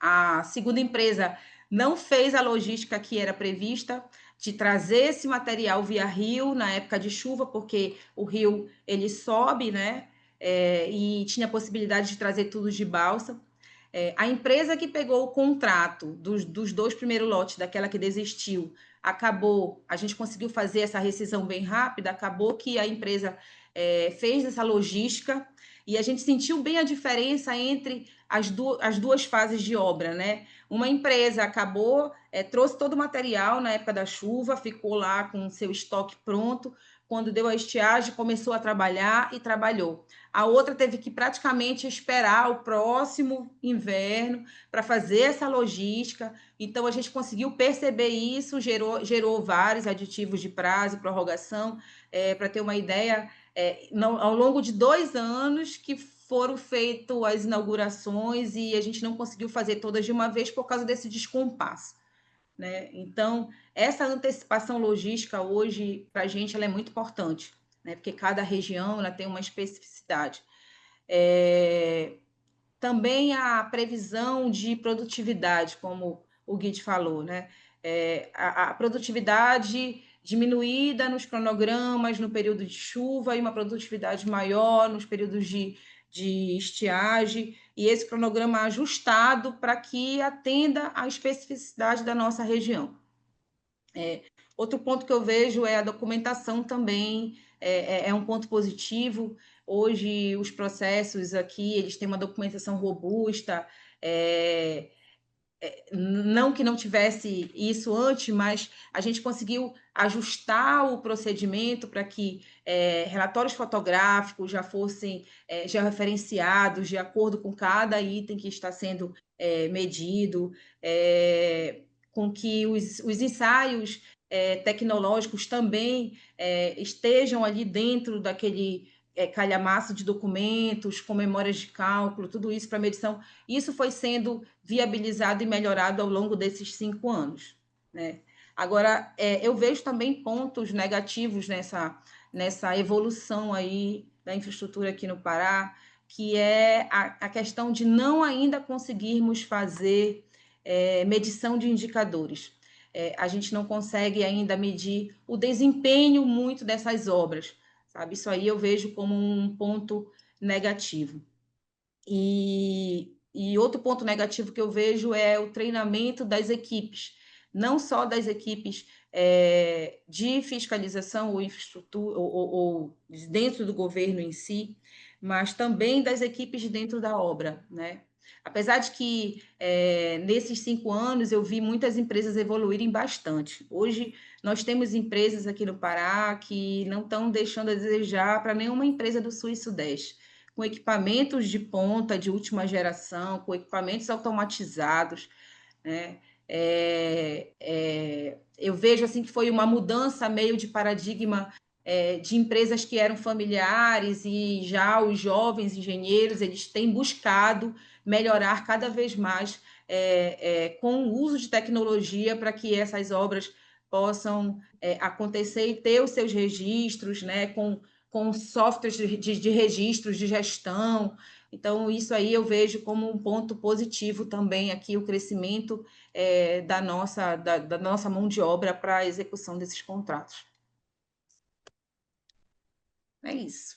S3: A segunda empresa não fez a logística que era prevista, de trazer esse material via rio na época de chuva, porque o rio ele sobe, né? E tinha a possibilidade de trazer tudo de balsa. A empresa que pegou o contrato dos 2 primeiros lotes, daquela que desistiu, a gente conseguiu fazer essa rescisão bem rápida, acabou que a empresa fez essa logística e a gente sentiu bem a diferença entre as duas fases de obra, né? Uma empresa acabou, trouxe todo o material na época da chuva, ficou lá com seu estoque pronto, quando deu a estiagem, começou a trabalhar e trabalhou. A outra teve que praticamente esperar o próximo inverno para fazer essa logística. Então, a gente conseguiu perceber isso, gerou vários aditivos de prazo, prorrogação. Para ter uma ideia, ao longo de 2 anos que foram feitas as inaugurações e a gente não conseguiu fazer todas de uma vez por causa desse descompasso, né? Então, essa antecipação logística hoje, para a gente, ela é muito importante, né? Porque cada região ela tem uma especificidade. Também a previsão de produtividade, como o Guide falou, né? A produtividade diminuída nos cronogramas no período de chuva e uma produtividade maior nos períodos de estiagem, e esse cronograma ajustado para que atenda à especificidade da nossa região. Outro ponto que eu vejo é a documentação também, é um ponto positivo. Hoje, os processos aqui, eles têm uma documentação robusta, não que não tivesse isso antes, mas a gente conseguiu ajustar o procedimento para que relatórios fotográficos já fossem já referenciados de acordo com cada item que está sendo medido, com que os ensaios tecnológicos também estejam ali dentro daquele calhamaço de documentos, com memórias de cálculo, tudo isso para medição. Isso foi sendo viabilizado e melhorado ao longo desses 5 anos, né? Agora, eu vejo também pontos negativos nessa evolução aí da infraestrutura aqui no Pará, que é a questão de não ainda conseguirmos fazer medição de indicadores. A gente não consegue ainda medir o desempenho muito dessas obras, sabe? Isso aí eu vejo como um ponto negativo. E outro ponto negativo que eu vejo é o treinamento das equipes, não só das equipes de fiscalização ou infraestrutura, ou dentro do governo em si, mas também das equipes dentro da obra, né? Apesar de que nesses 5 anos eu vi muitas empresas evoluírem bastante. Hoje nós temos empresas aqui no Pará que não estão deixando a desejar para nenhuma empresa do Sul e Sudeste, com equipamentos de ponta, de última geração, com equipamentos automatizados, né? Eu vejo assim que foi uma mudança meio de paradigma de empresas que eram familiares, e já os jovens engenheiros eles têm buscado melhorar cada vez mais com o uso de tecnologia para que essas obras possam acontecer e ter os seus registros, né, com softwares de registros de gestão. Então, isso aí eu vejo como um ponto positivo também aqui, o crescimento da nossa mão de obra para a execução desses contratos. É isso.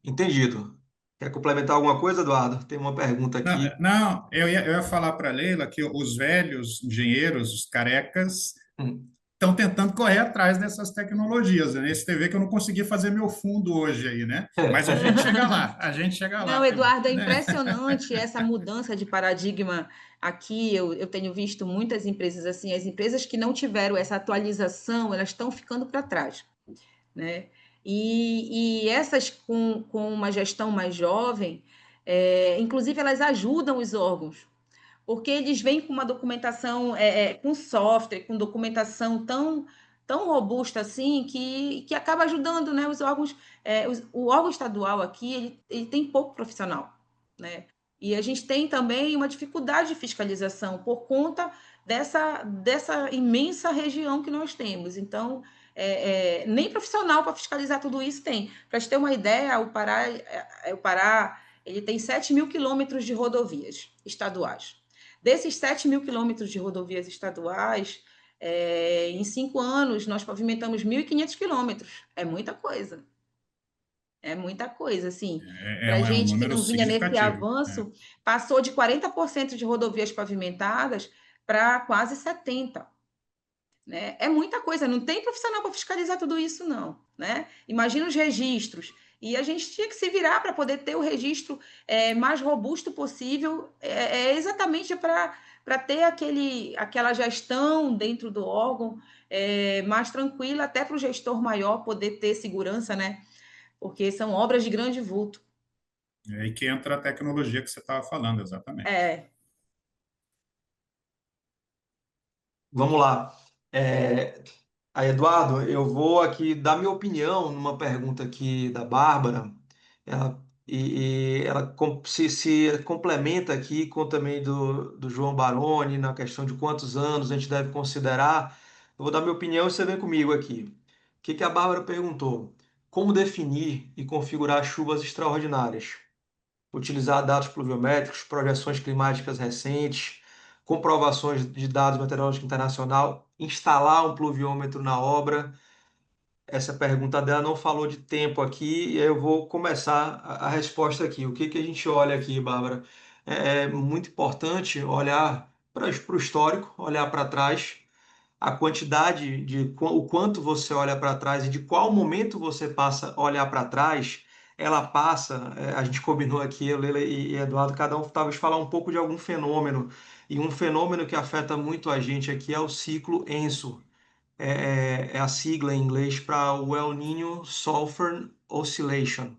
S1: Entendido. Quer complementar alguma coisa, Eduardo? Tem uma pergunta aqui.
S2: Não, eu ia falar para a Leila que os velhos engenheiros, os carecas, estão tentando correr atrás dessas tecnologias, né? Esse TV que eu não consegui fazer meu fundo hoje aí, né? Mas a gente chega lá, a gente chega lá.
S3: Não, Eduardo, é impressionante essa mudança de paradigma aqui. Eu tenho visto muitas empresas assim, as empresas que não tiveram essa atualização, elas estão ficando para trás, né? E essas com uma gestão mais jovem, inclusive elas ajudam os órgãos, porque eles vêm com uma documentação, com software, com documentação tão robusta assim, que acaba ajudando, né, os órgãos. O órgão estadual aqui, ele tem pouco profissional, né? E a gente tem também uma dificuldade de fiscalização por conta dessa imensa região que nós temos. Então, nem profissional para fiscalizar tudo isso tem. Para te ter uma ideia, o Pará ele tem 7.000 quilômetros de rodovias estaduais. Desses 7.000 quilômetros de rodovias estaduais, Em 5 anos, nós pavimentamos 1.500 quilômetros. É muita coisa. É muita coisa, assim. Para
S2: É um
S3: gente que
S2: número
S3: não vinha nesse
S2: significativo, né?
S3: avanço, passou de 40% de rodovias pavimentadas para quase 70%. Né? É muita coisa, não tem profissional para fiscalizar tudo isso, não. Né? Imagina os registros. E a gente tinha que se virar para poder ter o registro mais robusto possível, exatamente para ter aquela gestão dentro do órgão mais tranquila, até para o gestor maior poder ter segurança, né? Porque são obras de grande vulto.
S2: É aí que entra a tecnologia que você estava falando, exatamente.
S3: É.
S1: Vamos lá. É, Eduardo, eu vou aqui dar minha opinião numa pergunta aqui da Bárbara. Se complementa aqui com também do João Baroni na questão de quantos anos a gente deve considerar. Eu vou dar minha opinião e você vem comigo aqui. O que que a Bárbara perguntou? Como definir e configurar chuvas extraordinárias? Utilizar dados pluviométricos, projeções climáticas recentes, comprovações de dados meteorológicos internacional, instalar um pluviômetro na obra. Essa pergunta dela não falou de tempo aqui, e eu vou começar a resposta aqui. O que que a gente olha aqui, Bárbara? É muito importante olhar para o histórico, olhar para trás, a quantidade o quanto você olha para trás e de qual momento você passa a olhar para trás, ela passa, a gente combinou aqui, eu, Leila e Eduardo, cada um talvez falar um pouco de algum fenômeno, e um fenômeno que afeta muito a gente aqui é o ciclo ENSO, é a sigla em inglês para o El Niño Southern Oscillation.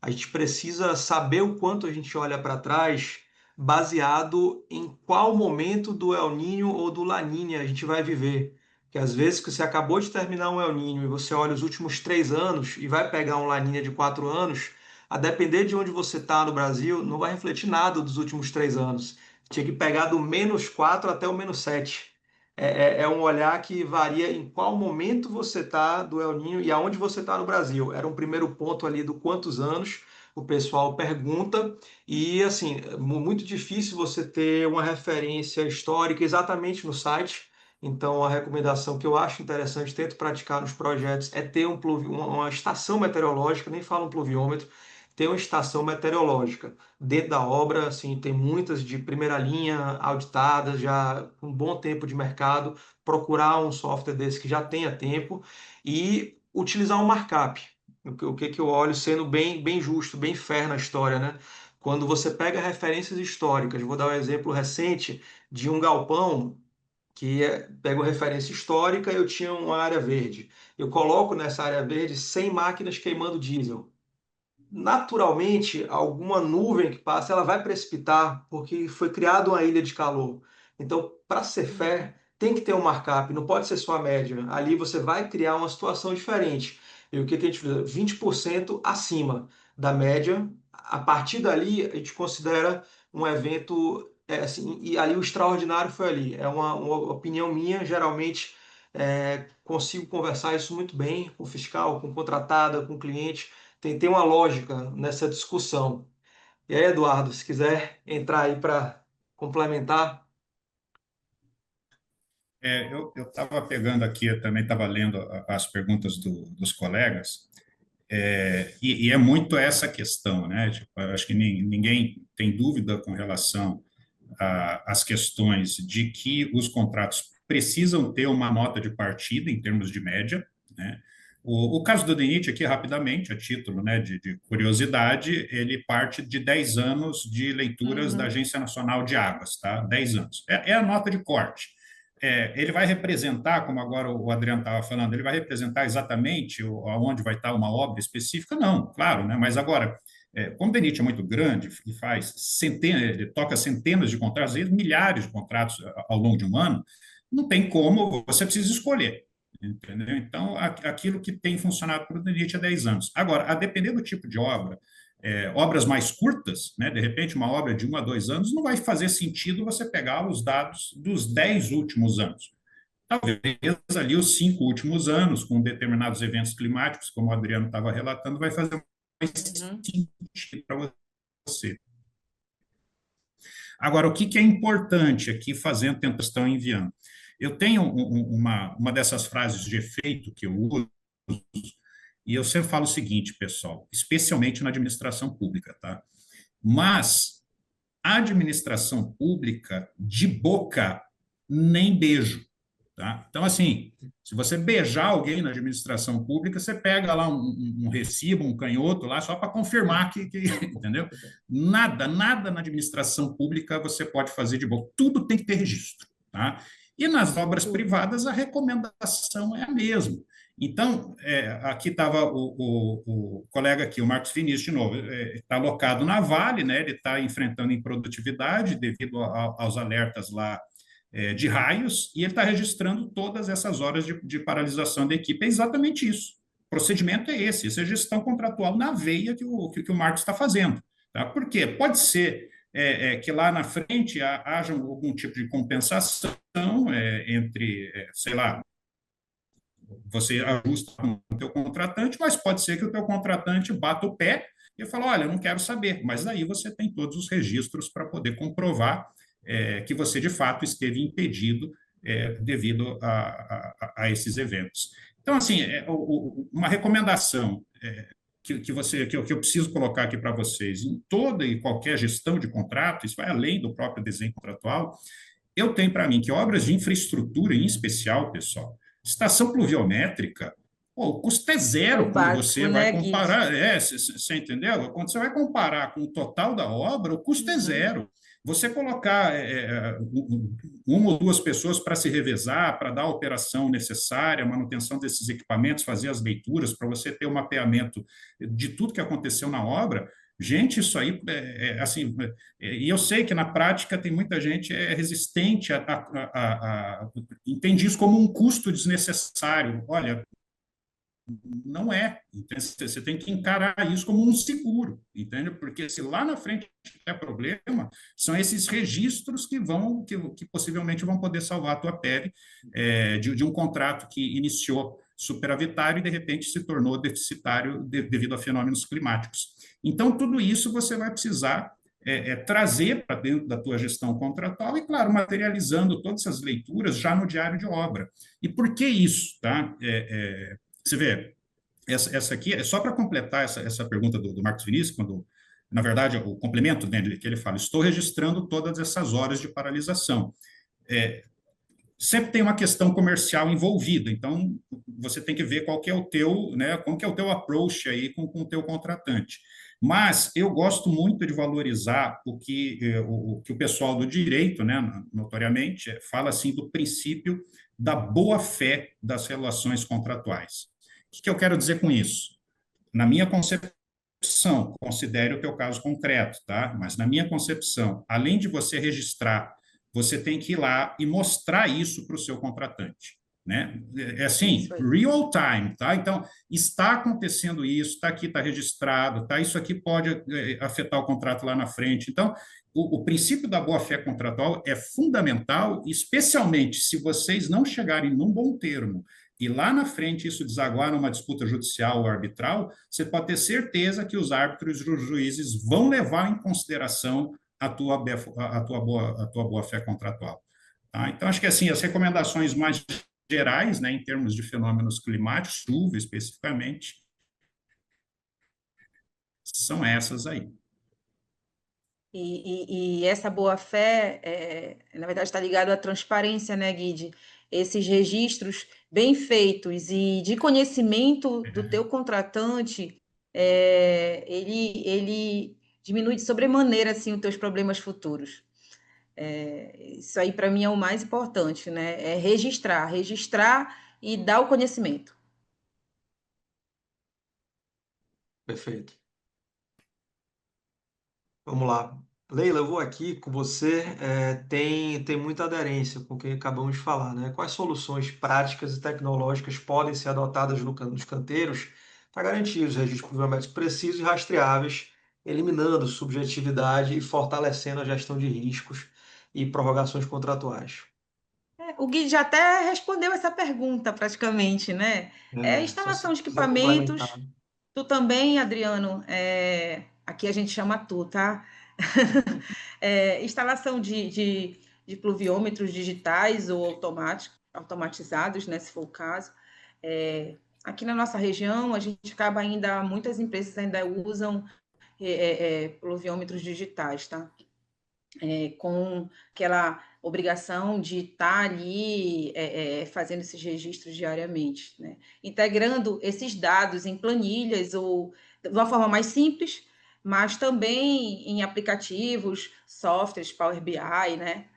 S1: A gente precisa saber o quanto a gente olha para trás, baseado em qual momento do El Niño ou do La Niña a gente vai viver. Que às vezes que você acabou de terminar um El Niño e você olha os últimos 3 anos e vai pegar um La Niña de 4 anos, a depender de onde você está no Brasil, não vai refletir nada dos últimos 3 anos. Tinha que pegar do -4 até o -7. É um olhar que varia em qual momento você está do El Niño e aonde você está no Brasil. Era um primeiro ponto ali do quantos anos o pessoal pergunta. E assim, é muito difícil você ter uma referência histórica exatamente no site. Então, a recomendação que eu acho interessante, tento praticar nos projetos, é ter uma estação meteorológica, nem falo um pluviômetro, ter uma estação meteorológica. Dentro da obra, assim, tem muitas de primeira linha, auditadas, já com um bom tempo de mercado, procurar um software desse que já tenha tempo e utilizar um markup. O que eu olho sendo bem justo, bem fair na história, né? Quando você pega referências históricas, vou dar um exemplo recente de um galpão que pego referência histórica, eu tinha uma área verde. Eu coloco nessa área verde 100 máquinas queimando diesel. Naturalmente, alguma nuvem que passa, ela vai precipitar, porque foi criada uma ilha de calor. Então, para ser fair, tem que ter um markup, não pode ser só a média. Ali você vai criar uma situação diferente. E o que que a gente fez? 20% acima da média. A partir dali, a gente considera um evento, assim, e ali o extraordinário foi ali. É uma opinião minha, geralmente consigo conversar isso muito bem com o fiscal, com contratada, com o cliente, tem uma lógica nessa discussão. E aí, Eduardo, se quiser entrar aí para complementar.
S2: Eu estava pegando aqui, eu também estava lendo as perguntas dos colegas, e é muito essa questão, né? Tipo, eu acho que ninguém tem dúvida com relação às questões de que os contratos precisam ter uma nota de partida em termos de média, né? O caso do DENIT aqui, rapidamente, a título, né, de curiosidade, ele parte de 10 anos de leituras da
S3: Uhum.
S2: Agência Nacional de Águas, tá? 10 anos. É a nota de corte. Ele vai representar, como agora o Adriano estava falando, ele vai representar exatamente aonde vai estar uma obra específica? Não, claro, né? Mas agora, como o DENIT é muito grande e faz centenas, ele toca centenas de contratos, às vezes milhares de contratos ao longo de um ano, não tem como, você precisa escolher. Entendeu? Então, aquilo que tem funcionado para o DENIT há 10 anos. Agora, a depender do tipo de obra, obras mais curtas, né, de repente, uma obra de 1 a 2 anos, não vai fazer sentido você pegar os dados dos 10 últimos anos. Talvez ali os 5 últimos anos, com determinados eventos climáticos, como o Adriano estava relatando, vai fazer mais
S3: Uhum.
S2: sentido para você. Agora, o que é importante aqui fazendo, tentação enviando? Eu tenho uma dessas frases de efeito que eu uso, e eu sempre falo o seguinte, pessoal, especialmente na administração pública, tá? Mas a administração pública, de boca, nem beijo. Tá? Então, assim, se você beijar alguém na administração pública, você pega lá um recibo, um canhoto lá, só para confirmar entendeu? Nada na administração pública você pode fazer de boca. Tudo tem que ter registro. Tá? E nas obras privadas, a recomendação é a mesma. Então, aqui estava o colega aqui, o Marcos Vinícius, de novo, está alocado na Vale, né? Ele está enfrentando improdutividade devido aos alertas lá de raios, e ele está registrando todas essas horas de paralisação da equipe. É exatamente isso. O procedimento é esse, essa é a gestão contratual na veia que o Marcos está fazendo. Tá? Por quê? Pode ser que lá na frente haja algum tipo de compensação entre, sei lá, você ajusta com o teu contratante, mas pode ser que o teu contratante bata o pé e fala, olha, eu não quero saber, mas daí você tem todos os registros para poder comprovar que você, de fato, esteve impedido devido a esses eventos. Então, assim, uma recomendação que eu preciso colocar aqui para vocês, em toda e qualquer gestão de contrato, isso vai além do próprio desenho contratual, eu tenho para mim que obras de infraestrutura, em especial, pessoal, estação pluviométrica, pô, o custo é
S3: É o
S2: zero quando você
S3: básico,
S2: vai
S3: né, Guide?
S2: comparar. Você entendeu? Quando você vai comparar com o total da obra, o custo é
S3: Uhum.
S2: zero. Você colocar uma ou duas pessoas para se revezar, para dar a operação necessária, a manutenção desses equipamentos, fazer as leituras, para você ter o mapeamento de tudo que aconteceu na obra, gente, isso aí, assim, e eu sei que na prática tem muita gente resistente entende isso como um custo desnecessário. Olha, não é. Entende? Você tem que encarar isso como um seguro, entende? Porque se lá na frente tiver problema, são esses registros que possivelmente vão poder salvar a tua pele de um contrato que iniciou superavitário e de repente se tornou deficitário devido a fenômenos climáticos. Então, tudo isso você vai precisar trazer para dentro da tua gestão contratual e, claro, materializando todas essas leituras já no diário de obra. E por que isso? Tá? Você vê, essa aqui é só para completar essa pergunta do Marcos Vinícius, quando, na verdade, o complemento dele, que ele fala, estou registrando todas essas horas de paralisação. Sempre tem uma questão comercial envolvida, então você tem que ver qual que é o teu, né, como que é o teu approach aí com o teu contratante. Mas eu gosto muito de valorizar o que o pessoal do direito, né, notoriamente, fala assim do princípio da boa-fé das relações contratuais. O que eu quero dizer com isso? Na minha concepção, considere o teu caso concreto, tá? Mas na minha concepção, além de você registrar, você tem que ir lá e mostrar isso para o seu contratante, né? É assim,
S3: Isso aí.
S2: real time, tá? Então, está acontecendo isso, está aqui, está registrado, tá? Isso aqui pode afetar o contrato lá na frente. Então, o princípio da boa-fé contratual é fundamental, especialmente se vocês não chegarem num bom termo e lá na frente isso desaguar numa disputa judicial ou arbitral, você pode ter certeza que os árbitros e os juízes vão levar em consideração a tua boa fé contratual. Tá? Então, acho que assim, as recomendações mais gerais, né, em termos de fenômenos climáticos, chuva especificamente, são essas aí.
S3: E essa boa-fé, na verdade, está ligado à transparência, né, Guide? Esses registros bem feitos e de conhecimento do teu contratante, ele diminui de sobremaneira, assim, os teus problemas futuros. Isso aí, para mim, é o mais importante, né? É registrar e dar o conhecimento.
S1: Perfeito. Vamos lá. Leila, eu vou aqui com você. Tem muita aderência com o que acabamos de falar, né? Quais soluções práticas e tecnológicas podem ser adotadas nos canteiros para garantir os registros pluviométricos precisos e rastreáveis, eliminando subjetividade e fortalecendo a gestão de riscos e prorrogações contratuais?
S3: O Gui já até respondeu essa pergunta praticamente, né?
S1: Só
S3: Instalação
S1: se
S3: de
S1: quiser complementar.
S3: equipamentos. Tu também, Adriano, aqui a gente chama tu, tá? Instalação de de pluviômetros digitais ou automatizados, né, se for o caso. Aqui na nossa região, a gente acaba ainda, muitas empresas ainda usam pluviômetros digitais, tá? Com aquela obrigação de estar ali fazendo esses registros diariamente, né? Integrando esses dados em planilhas ou de uma forma mais simples, mas também em aplicativos, softwares, Power BI, né?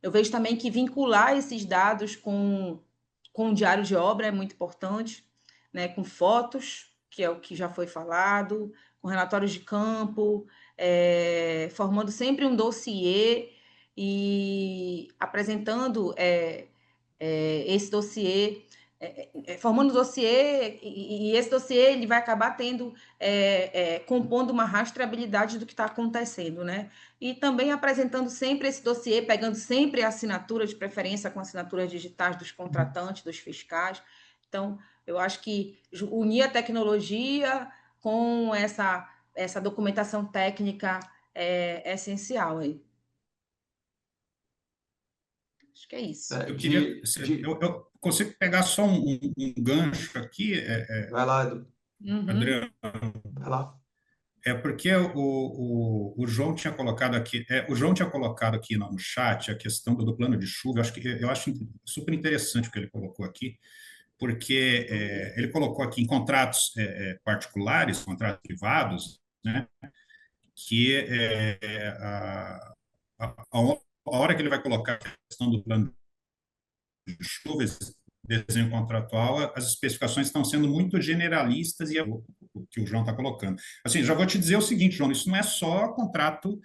S3: Eu vejo também que vincular esses dados com o diário de obra é muito importante, né? Com fotos, que é o que já foi falado, com relatórios de campo, formando sempre um dossiê e apresentando esse dossiê, formando dossiê, e esse dossiê ele vai acabar tendo, compondo uma rastreabilidade do que está acontecendo, né? E também apresentando sempre esse dossiê, pegando sempre a assinatura, de preferência com assinaturas digitais dos contratantes, dos fiscais. Então, eu acho que unir a tecnologia com essa documentação técnica é essencial aí. Acho que é isso.
S2: Eu queria, eu consigo pegar só um gancho aqui,
S1: Vai lá, Edu.
S3: Uhum.
S2: Adriano.
S1: Vai lá.
S2: É porque o João tinha colocado aqui, no chat a questão do plano de chuva. Eu acho super interessante o que ele colocou aqui, porque ele colocou aqui em contratos particulares, contratos privados, né, que a hora que ele vai colocar a questão do plano de chuva, esse desenho contratual, as especificações estão sendo muito generalistas e é o que o João está colocando. Assim, já vou te dizer o seguinte, João, isso não é só contrato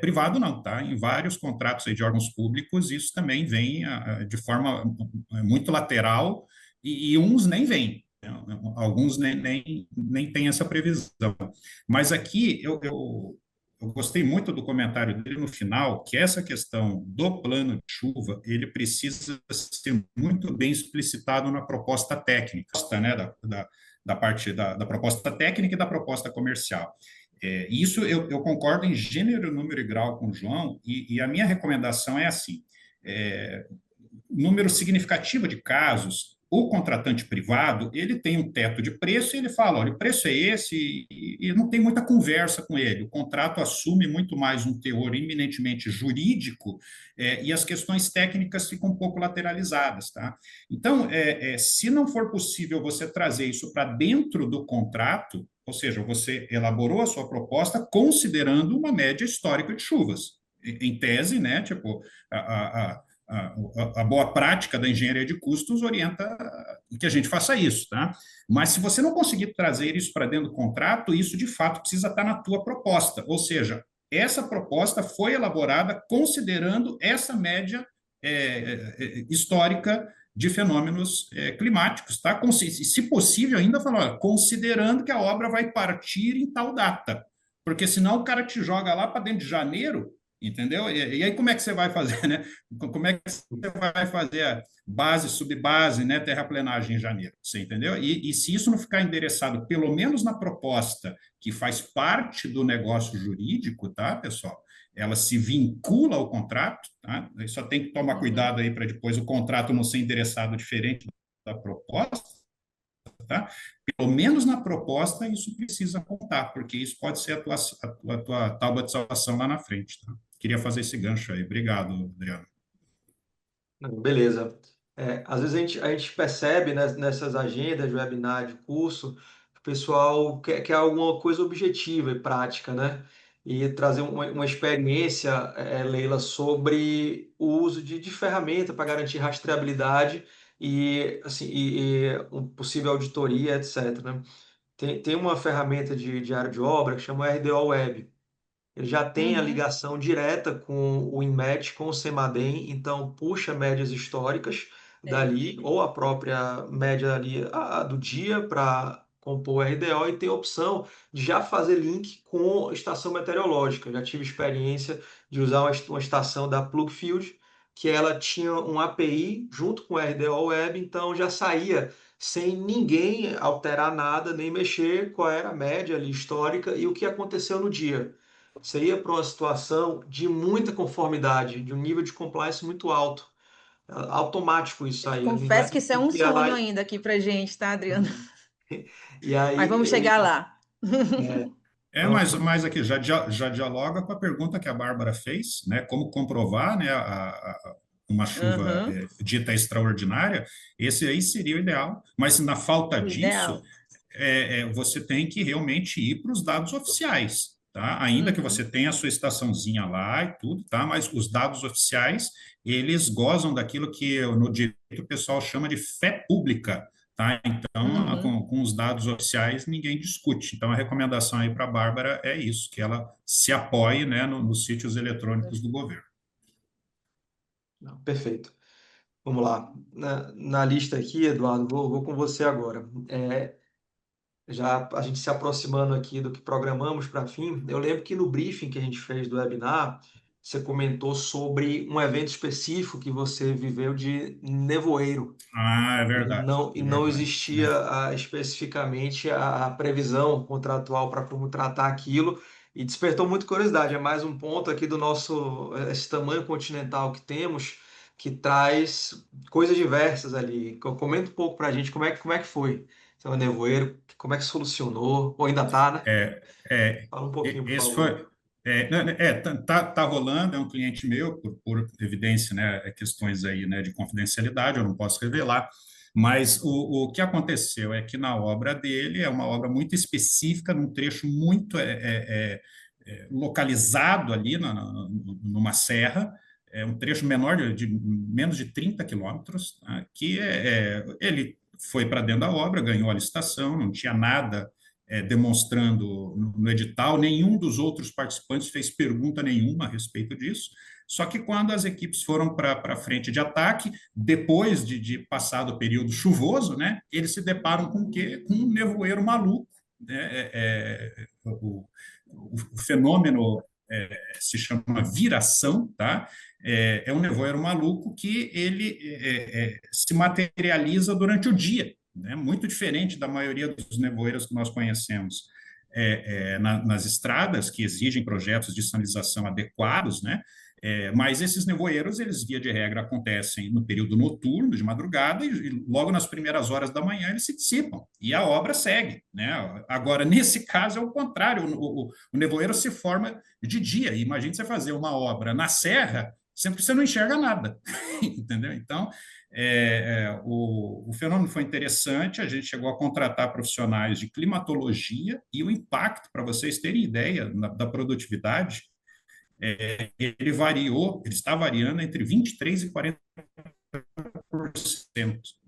S2: privado, não, tá? Em vários contratos aí de órgãos públicos, isso também vem de forma muito lateral e uns nem vêm. Alguns nem têm essa previsão. Mas aqui eu gostei muito do comentário dele no final, que essa questão do plano de chuva, ele precisa ser muito bem explicitado na proposta técnica, né, da parte da proposta técnica e da proposta comercial. Isso eu concordo em gênero, número e grau com o João, e a minha recomendação é assim, número significativo de casos, o contratante privado, ele tem um teto de preço e ele fala, olha, o preço é esse e não tem muita conversa com ele. O contrato assume muito mais um teor eminentemente jurídico e as questões técnicas ficam um pouco lateralizadas, tá? Então, se não for possível você trazer isso para dentro do contrato, ou seja, você elaborou a sua proposta considerando uma média histórica de chuvas. Em tese, né, tipo, a boa prática da engenharia de custos orienta que a gente faça isso, tá? Mas se você não conseguir trazer isso para dentro do contrato, isso de fato precisa estar na tua proposta, ou seja, essa proposta foi elaborada considerando essa média histórica de fenômenos climáticos, tá? Se possível, ainda falar, olha, considerando que a obra vai partir em tal data, porque senão o cara te joga lá para dentro de janeiro, entendeu? E aí como é que você vai fazer, né? Como é que você vai fazer a base, subbase, né? Terraplenagem em janeiro, você entendeu? E se isso não ficar endereçado, pelo menos na proposta que faz parte do negócio jurídico, tá, pessoal? Ela se vincula ao contrato, tá? Só tem que tomar cuidado aí para depois o contrato não ser endereçado diferente da proposta, tá? Pelo menos na proposta isso precisa contar, porque isso pode ser a tua tábua de salvação lá na frente, tá? Queria fazer esse gancho aí. Obrigado, Adriano.
S1: Não, beleza. Às vezes a gente percebe, né, nessas agendas de webinar, de curso, que o pessoal quer alguma coisa objetiva e prática, né? E trazer uma experiência, Leila, sobre o uso de ferramenta para garantir rastreabilidade e, assim, e um possível auditoria, etc., né? Tem uma ferramenta de área de obra que chama RDO Web. Ele já tem a
S3: Uhum.
S1: ligação direta com o INMET, com o CEMADEM, então puxa médias históricas dali, ou a própria média ali do dia para compor o RDO, e tem a opção de já fazer link com estação meteorológica. Já tive experiência de usar uma estação da Plugfield, que ela tinha um API junto com o RDO Web, então já saía sem ninguém alterar nada, nem mexer qual era a média ali histórica e o que aconteceu no dia. você ia para uma situação de muita conformidade, de um nível de compliance muito alto. Automático isso aí. Não é
S3: Confesso que isso é um
S1: que ia lá
S3: sonho ainda aqui pra gente, tá, Adriano?
S1: e
S3: Mas vamos
S1: aí
S3: chegar lá.
S1: é,
S2: Mas,
S1: pronto.
S2: aqui já dialoga com a pergunta que a Bárbara fez, né? Como comprovar, né, uma chuva
S3: Uhum,
S2: dita extraordinária? Esse aí seria o ideal. Mas na falta
S3: o
S2: disso,
S3: ideal.
S2: você tem que realmente ir para os dados oficiais, tá? Ainda que você
S3: Uhum,
S2: tenha a sua estaçãozinha lá e tudo, tá? Mas os dados oficiais, eles gozam daquilo que no direito o pessoal chama de fé pública, tá? Então,
S3: uhum.
S2: com os dados oficiais, ninguém discute. Então, a recomendação aí para a Bárbara é isso, que ela se apoie, né, nos sítios eletrônicos do governo.
S1: Não, perfeito. Vamos lá. Na lista aqui, Eduardo, vou com você agora. Já a gente se aproximando aqui do que programamos para fim, eu lembro que no briefing que a gente fez do webinar, você comentou sobre um evento específico que você viveu de nevoeiro.
S2: Ah,
S1: E
S2: é
S1: não
S2: verdade, né?
S1: existia especificamente a previsão contratual para como tratar aquilo, e despertou muita curiosidade. É mais um ponto aqui do nosso, esse tamanho continental que temos, que traz coisas diversas ali. Comenta um pouco para a gente como é que foi seu nevoeiro, como é que solucionou, ou ainda tá, né?
S2: É, é,
S1: Fala um pouquinho, por
S2: esse
S1: favor.
S2: foi. Tá rolando, é um cliente meu, por evidência, né, questões aí, né, de confidencialidade, eu não posso revelar, mas o que aconteceu é que na obra dele, é uma obra muito específica, num trecho muito localizado ali numa serra, é um trecho menor de menos de 30 quilômetros, tá, que ele foi para dentro da obra, ganhou a licitação, não tinha nada demonstrando no edital, nenhum dos outros participantes fez pergunta nenhuma a respeito disso. Só que quando as equipes foram para a frente de ataque, depois de passado o período chuvoso, né, eles se deparam com o quê? Com um nevoeiro maluco. Né? O fenômeno se chama viração, tá? É um nevoeiro maluco que ele se materializa durante o dia, né? Muito diferente da maioria dos nevoeiros que nós conhecemos nas estradas, que exigem projetos de sinalização adequados, né? Mas esses nevoeiros, eles, via de regra, acontecem no período noturno, de madrugada, e logo nas primeiras horas da manhã eles se dissipam, e a obra segue. Né? Agora, nesse caso, é o contrário, o nevoeiro se forma de dia. Imagine você fazer uma obra na serra, sendo que você não enxerga nada, entendeu? Então, o fenômeno foi interessante, a gente chegou a contratar profissionais de climatologia e o impacto, para vocês terem ideia da produtividade, ele está variando entre 23% e 40%,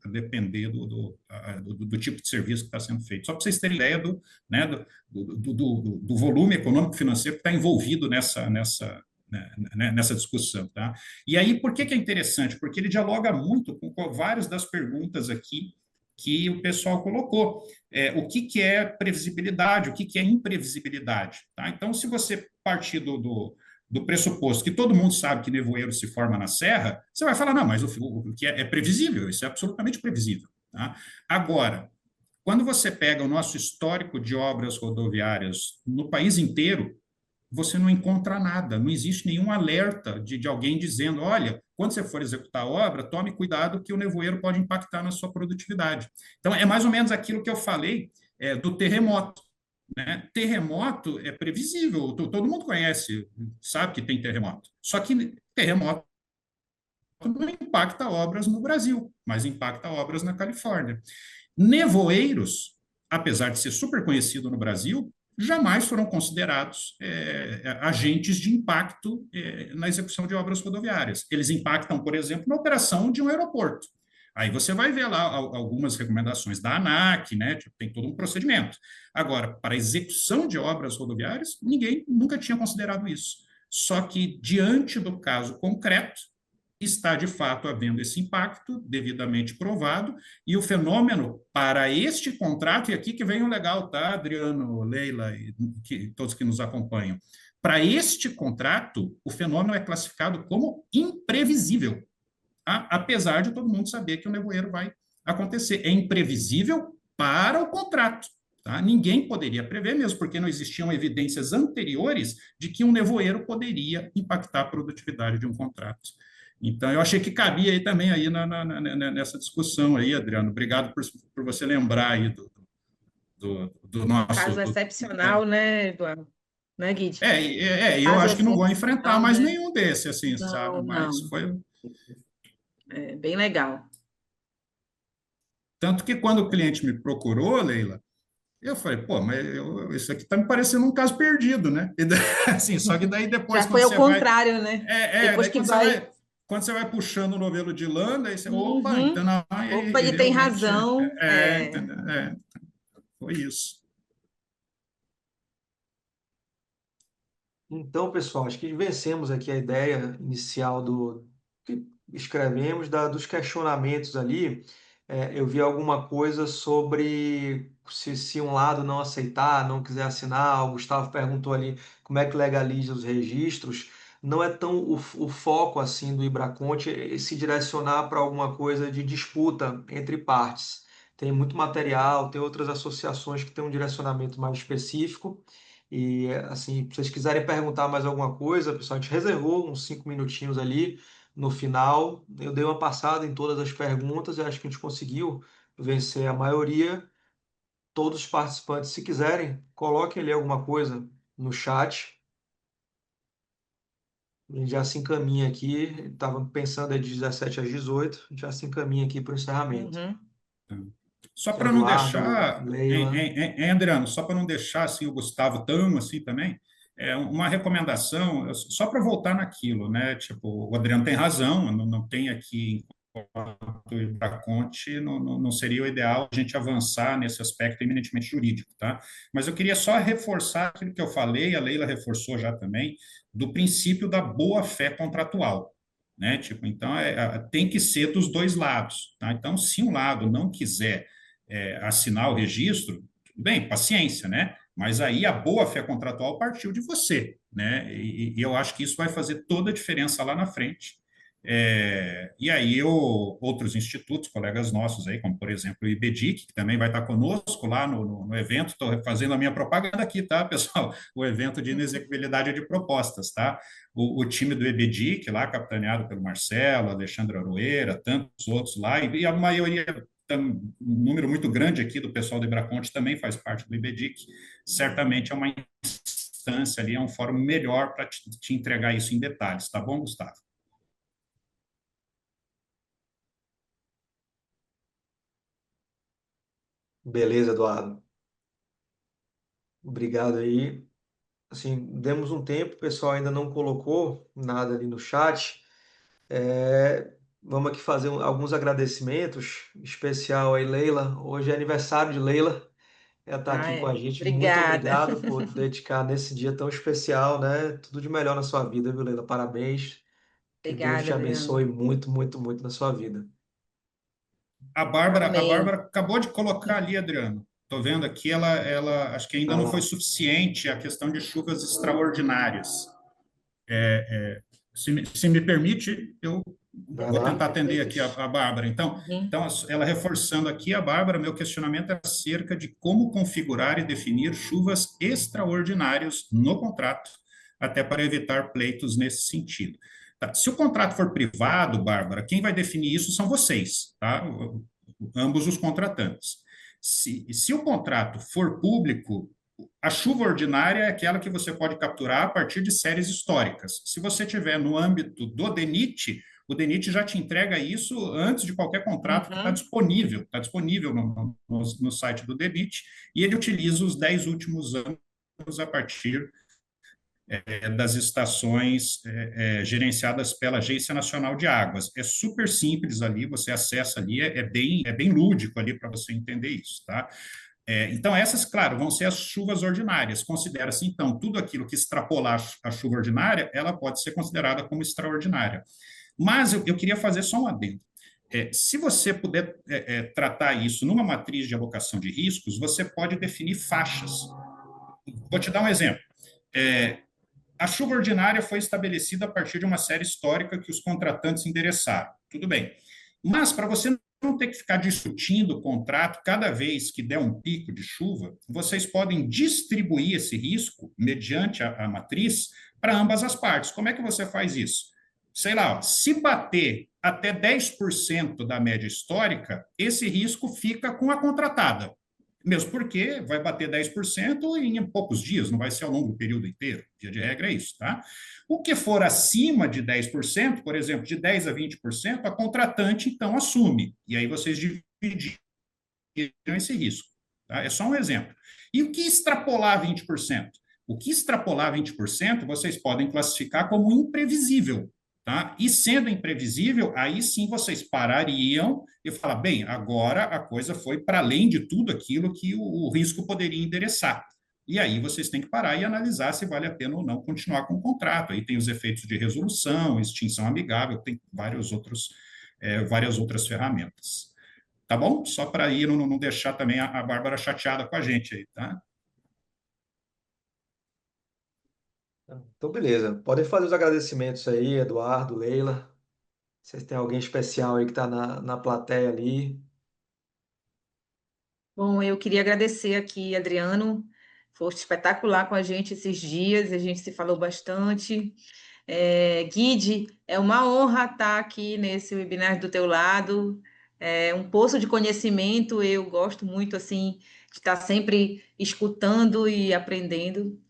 S2: a depender do tipo de serviço que está sendo feito. Só para vocês terem ideia né, do volume econômico financeiro que está envolvido nessa discussão. Tá? E aí, por que é interessante? Porque ele dialoga muito com várias das perguntas aqui que o pessoal colocou. O que é previsibilidade, o que é imprevisibilidade. Tá? Então, se você partir do pressuposto que todo mundo sabe que nevoeiro se forma na serra, você vai falar, não, mas o que é previsível, isso é absolutamente previsível. Tá? Agora, quando você pega o nosso histórico de obras rodoviárias no país inteiro, você não encontra nada, não existe nenhum alerta de alguém dizendo, olha, quando você for executar a obra, tome cuidado que o nevoeiro pode impactar na sua produtividade. Então, é mais ou menos aquilo que eu falei do terremoto. Né? Terremoto é previsível, todo mundo conhece, sabe que tem terremoto. Só que terremoto não impacta obras no Brasil, mas impacta obras na Califórnia. Nevoeiros, apesar de ser super conhecido no Brasil, jamais foram considerados agentes de impacto na execução de obras rodoviárias. Eles impactam, por exemplo, na operação de um aeroporto. Aí você vai ver lá algumas recomendações da ANAC, né? Tipo, tem todo um procedimento. Agora, para a execução de obras rodoviárias, ninguém nunca tinha considerado isso. Só que, diante do caso concreto, está de fato havendo esse impacto devidamente provado, e o fenômeno para este contrato, e aqui que vem o legal, tá, Adriano, Leila e todos que nos acompanham, para este contrato, o fenômeno é classificado como imprevisível, tá? Apesar de todo mundo saber que o nevoeiro vai acontecer. É imprevisível para o contrato. Tá? Ninguém poderia prever, mesmo porque não existiam evidências anteriores de que um nevoeiro poderia impactar a produtividade de um contrato. Então, eu achei que cabia aí também aí nessa discussão aí, Adriano. Obrigado por você lembrar aí do nosso...
S3: Caso excepcional, né, Eduardo? Né, Guide?
S2: Eu
S3: Caso
S2: acho que não vou enfrentar
S3: excepcional,
S2: mais
S3: né?
S2: nenhum desse, assim, sabe?
S3: Não,
S2: Mas
S3: não.
S2: foi...
S3: É bem legal.
S2: Tanto que quando o cliente me procurou, Leila, eu falei, pô, mas isso aqui está me parecendo um caso perdido, né? Assim, só que daí depois,
S3: Já
S2: quando
S3: foi ao
S2: você vai...
S3: contrário, né? Depois
S2: Daí
S3: que vai.
S2: quando você vai puxando o novelo de lã, daí você, opa, então
S3: Uhum.
S2: não,
S3: Opa, ele tem
S2: realmente,
S3: razão. É.
S2: entendeu? Foi isso.
S1: Então, pessoal, acho que vencemos aqui a ideia inicial do que escrevemos, dos questionamentos ali. Eu vi alguma coisa sobre se um lado não aceitar, não quiser assinar. O Gustavo perguntou ali como é que legaliza os registros. Não é tão o foco assim do Ibraconte se direcionar para alguma coisa de disputa entre partes. Tem muito material, tem outras associações que têm um direcionamento mais específico. E assim, se vocês quiserem perguntar mais alguma coisa, pessoal, a gente reservou uns 5 minutinhos ali no final. Eu dei uma passada em todas as perguntas e acho que a gente conseguiu vencer a maioria. Todos os participantes, se quiserem, coloquem ali alguma coisa no chat. A gente já se encaminha aqui. Estava pensando de 17 às 18, a gente já se encaminha aqui para o encerramento.
S3: Uhum.
S2: Só para não
S1: Eduardo,
S2: deixar,
S1: Leila.
S2: Adriano, só para não deixar assim, o Gustavo tão assim também, uma recomendação, só para voltar naquilo, né? Tipo, o Adriano tem razão, não tem aqui para Conte, não seria o ideal a gente avançar nesse aspecto eminentemente jurídico, tá? Mas eu queria só reforçar aquilo que eu falei, a Leila reforçou já também, do princípio da boa-fé contratual, né? Tipo, então, tem que ser dos dois lados, tá? Então, se um lado não quiser assinar o registro, tudo bem, paciência, né? Mas aí a boa-fé contratual partiu de você, né? E eu acho que isso vai fazer toda a diferença lá na frente. E aí outros institutos, colegas nossos aí, como por exemplo o IBDIC, que também vai estar conosco lá no evento, estou fazendo a minha propaganda aqui, tá, pessoal? O evento de inexequibilidade de propostas, tá? O time do IBDIC lá, capitaneado pelo Marcelo, Alexandre Aroeira, tantos outros lá, e a maioria, um número muito grande aqui do pessoal do Ibraconte também faz parte do IBDIC, certamente é uma instância ali, é um fórum melhor para te entregar isso em detalhes, tá bom, Gustavo?
S1: Beleza, Eduardo. Obrigado aí. Assim, demos um tempo, o pessoal ainda não colocou nada ali no chat. Vamos aqui fazer alguns agradecimentos, em especial aí, Leila. Hoje é aniversário de Leila. Ela está
S3: Ah,
S1: aqui com a
S3: é.
S1: gente. Muito
S3: Obrigada.
S1: obrigado por dedicar nesse dia tão especial, né? Tudo de melhor na sua vida, viu, Leila? Parabéns. Que Deus
S3: Obrigada,
S1: te
S3: Adriano.
S1: abençoe muito, muito, muito na sua vida.
S2: A
S3: Amém.
S2: Bárbara acabou de colocar ali, Adriano. Estou vendo aqui, ela acho que ainda não foi
S1: Ah,
S2: suficiente a questão de chuvas extraordinárias. Se me permite, eu
S1: vai
S2: vou
S1: lá.
S2: tentar atender aqui a Bárbara.
S3: Uhum.
S2: Então, ela reforçando aqui, a Bárbara, meu questionamento é acerca de como configurar e definir chuvas extraordinárias no contrato, até para evitar pleitos nesse sentido. Tá. Se o contrato for privado, Bárbara, quem vai definir isso são vocês, tá? Ambos os contratantes. Se o contrato for público, a chuva ordinária é aquela que você pode capturar a partir de séries históricas. Se você tiver no âmbito do DENIT, o DENIT já te entrega isso antes de qualquer contrato que
S3: Uhum.
S2: está disponível no site do DENIT, e ele utiliza os 10 últimos anos a partir das estações gerenciadas pela Agência Nacional de Águas. É super simples ali, você acessa ali, é bem lúdico ali para você entender isso, tá? Então, essas, claro, vão ser as chuvas ordinárias. Considera-se, então, tudo aquilo que extrapolar a chuva ordinária, ela pode ser considerada como extraordinária. Mas eu queria fazer só um adendo. Se você puder tratar isso numa matriz de alocação de riscos, você pode definir faixas. Vou te dar um exemplo. A chuva ordinária foi estabelecida a partir de uma série histórica que os contratantes endereçaram. Tudo bem. Mas, para você não ter que ficar discutindo o contrato cada vez que der um pico de chuva, vocês podem distribuir esse risco mediante a matriz para ambas as partes. Como é que você faz isso? Sei lá, se bater até 10% da média histórica, esse risco fica com a contratada. Mesmo porque vai bater 10% em poucos dias, não vai ser ao longo do período inteiro. Via de regra é isso, tá? O que for acima de 10%, por exemplo, de 10 a 20%, a contratante então assume. E aí vocês dividem esse risco. Tá? É só um exemplo. E o que extrapolar 20%? O que extrapolar 20%, vocês podem classificar como imprevisível. Tá? E sendo imprevisível, aí sim vocês parariam e falar, bem, agora a coisa foi para além de tudo aquilo que o risco poderia endereçar. E aí vocês têm que parar e analisar se vale a pena ou não continuar com o contrato. Aí tem os efeitos de resolução, extinção amigável, tem várias outras ferramentas. Tá bom? Só para ir não deixar também a Bárbara chateada com a gente aí, tá?
S1: Então, beleza. Podem fazer os agradecimentos aí, Eduardo, Leila. Vocês têm alguém especial aí que está na plateia ali.
S3: Bom, eu queria agradecer aqui, Adriano, foste espetacular com a gente esses dias, a gente se falou bastante. Guide, é uma honra estar aqui nesse webinar do teu lado, é um poço de conhecimento, eu gosto muito, assim, de estar sempre escutando e aprendendo.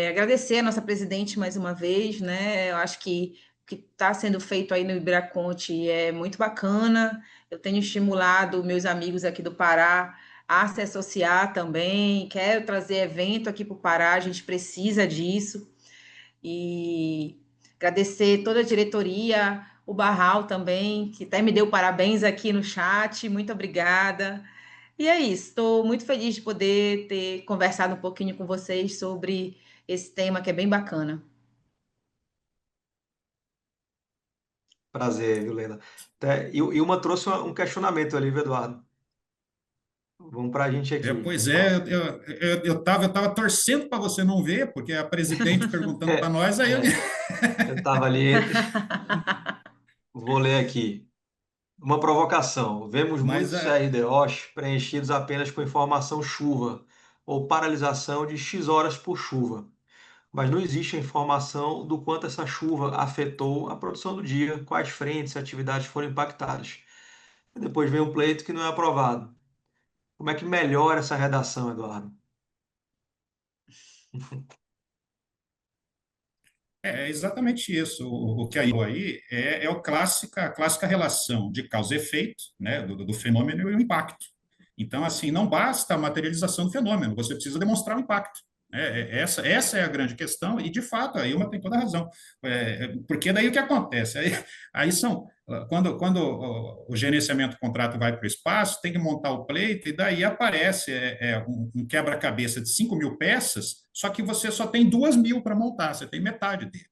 S3: Agradecer a nossa presidente mais uma vez, né? Eu acho que o que está sendo feito aí no Ibraconte é muito bacana. Eu tenho estimulado meus amigos aqui do Pará a se associar também. Quero trazer evento aqui para o Pará, a gente precisa disso. E agradecer toda a diretoria, o Barral também, que até me deu parabéns aqui no chat. Muito obrigada. E é isso, estou muito feliz de poder ter conversado um pouquinho com vocês sobre esse tema que é bem bacana.
S1: Prazer, viu, Leila? E uma trouxe um questionamento ali, viu, Eduardo? Vamos para a gente aqui.
S2: Pois é, eu tava torcendo para você não ver, porque a presidente perguntando para nós, aí eu...
S1: Eu estava ali entre. Vou ler aqui. Uma provocação. Vemos
S2: Mas
S1: muitos CRDOs preenchidos apenas com informação chuva ou paralisação de X horas por chuva, mas não existe a informação do quanto essa chuva afetou a produção do dia, quais frentes e atividades foram impactadas. E depois vem um pleito que não é aprovado. Como é que melhora essa redação, Eduardo?
S2: é exatamente isso. O que aí a clássica relação de causa e efeito, né, do fenômeno e o impacto. Então, assim, não basta a materialização do fenômeno, você precisa demonstrar o impacto. Essa é a grande questão, e de fato, a Ilma tem toda a razão. Porque daí o que acontece? Aí quando o gerenciamento do contrato vai para o espaço, tem que montar o pleito, e daí aparece um quebra-cabeça de 5.000 peças, só que você só tem 2.000 para montar, você tem metade dele.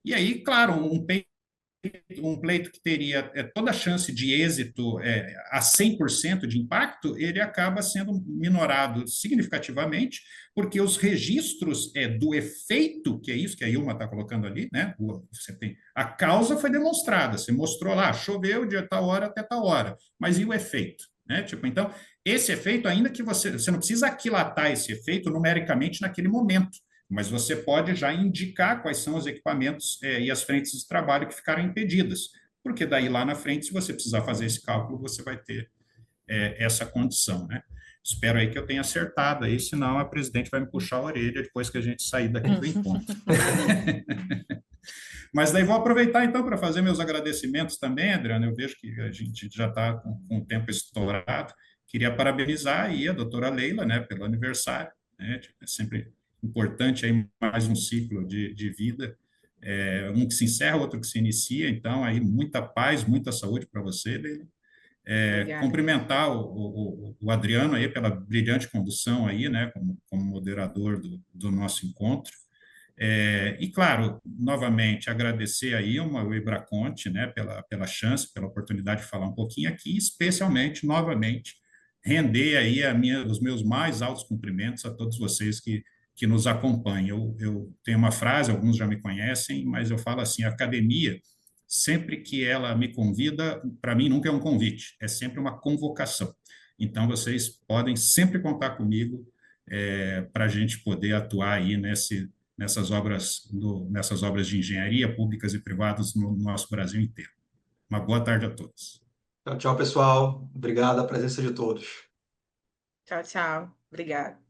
S2: E aí, claro, um pleito que teria toda a chance de êxito a 100% de impacto, ele acaba sendo minorado significativamente, porque os registros do efeito, que é isso que a Ilma está colocando ali, né? Você tem, a causa foi demonstrada, você mostrou lá, choveu de tal hora até tal hora, mas e o efeito? Né? Tipo, então, esse efeito, ainda que você não precisa aquilatar esse efeito numericamente naquele momento, mas você pode já indicar quais são os equipamentos e as frentes de trabalho que ficaram impedidas, porque daí lá na frente, se você precisar fazer esse cálculo, você vai ter essa condição, né? Espero aí que eu tenha acertado aí, senão a presidente vai me puxar a orelha depois que a gente sair daqui do encontro. Mas daí vou aproveitar então para fazer meus agradecimentos também, Adriano. Eu vejo que a gente já está com o tempo estourado. Queria parabenizar aí a doutora Leila, né, pelo aniversário, né? É sempre importante aí mais um ciclo de vida, um que se encerra, outro que se inicia. Então aí muita paz, muita saúde para você, Leila.
S3: Obrigada.
S2: Cumprimentar o Adriano aí pela brilhante condução aí, né, como moderador do nosso encontro. E, claro, novamente, agradecer a Ilma, o Ibraconte, né, pela chance, pela oportunidade de falar um pouquinho aqui, especialmente, novamente, render aí os meus mais altos cumprimentos a todos vocês que nos acompanham. Eu tenho uma frase, alguns já me conhecem, mas eu falo assim, a academia sempre que ela me convida, para mim nunca é um convite, é sempre uma convocação. Então, vocês podem sempre contar comigo para a gente poder atuar aí nessas obras de engenharia públicas e privadas no nosso Brasil inteiro. Uma boa tarde a todos.
S1: Tchau, tchau, pessoal. Obrigado a presença de todos.
S3: Tchau, tchau. Obrigada.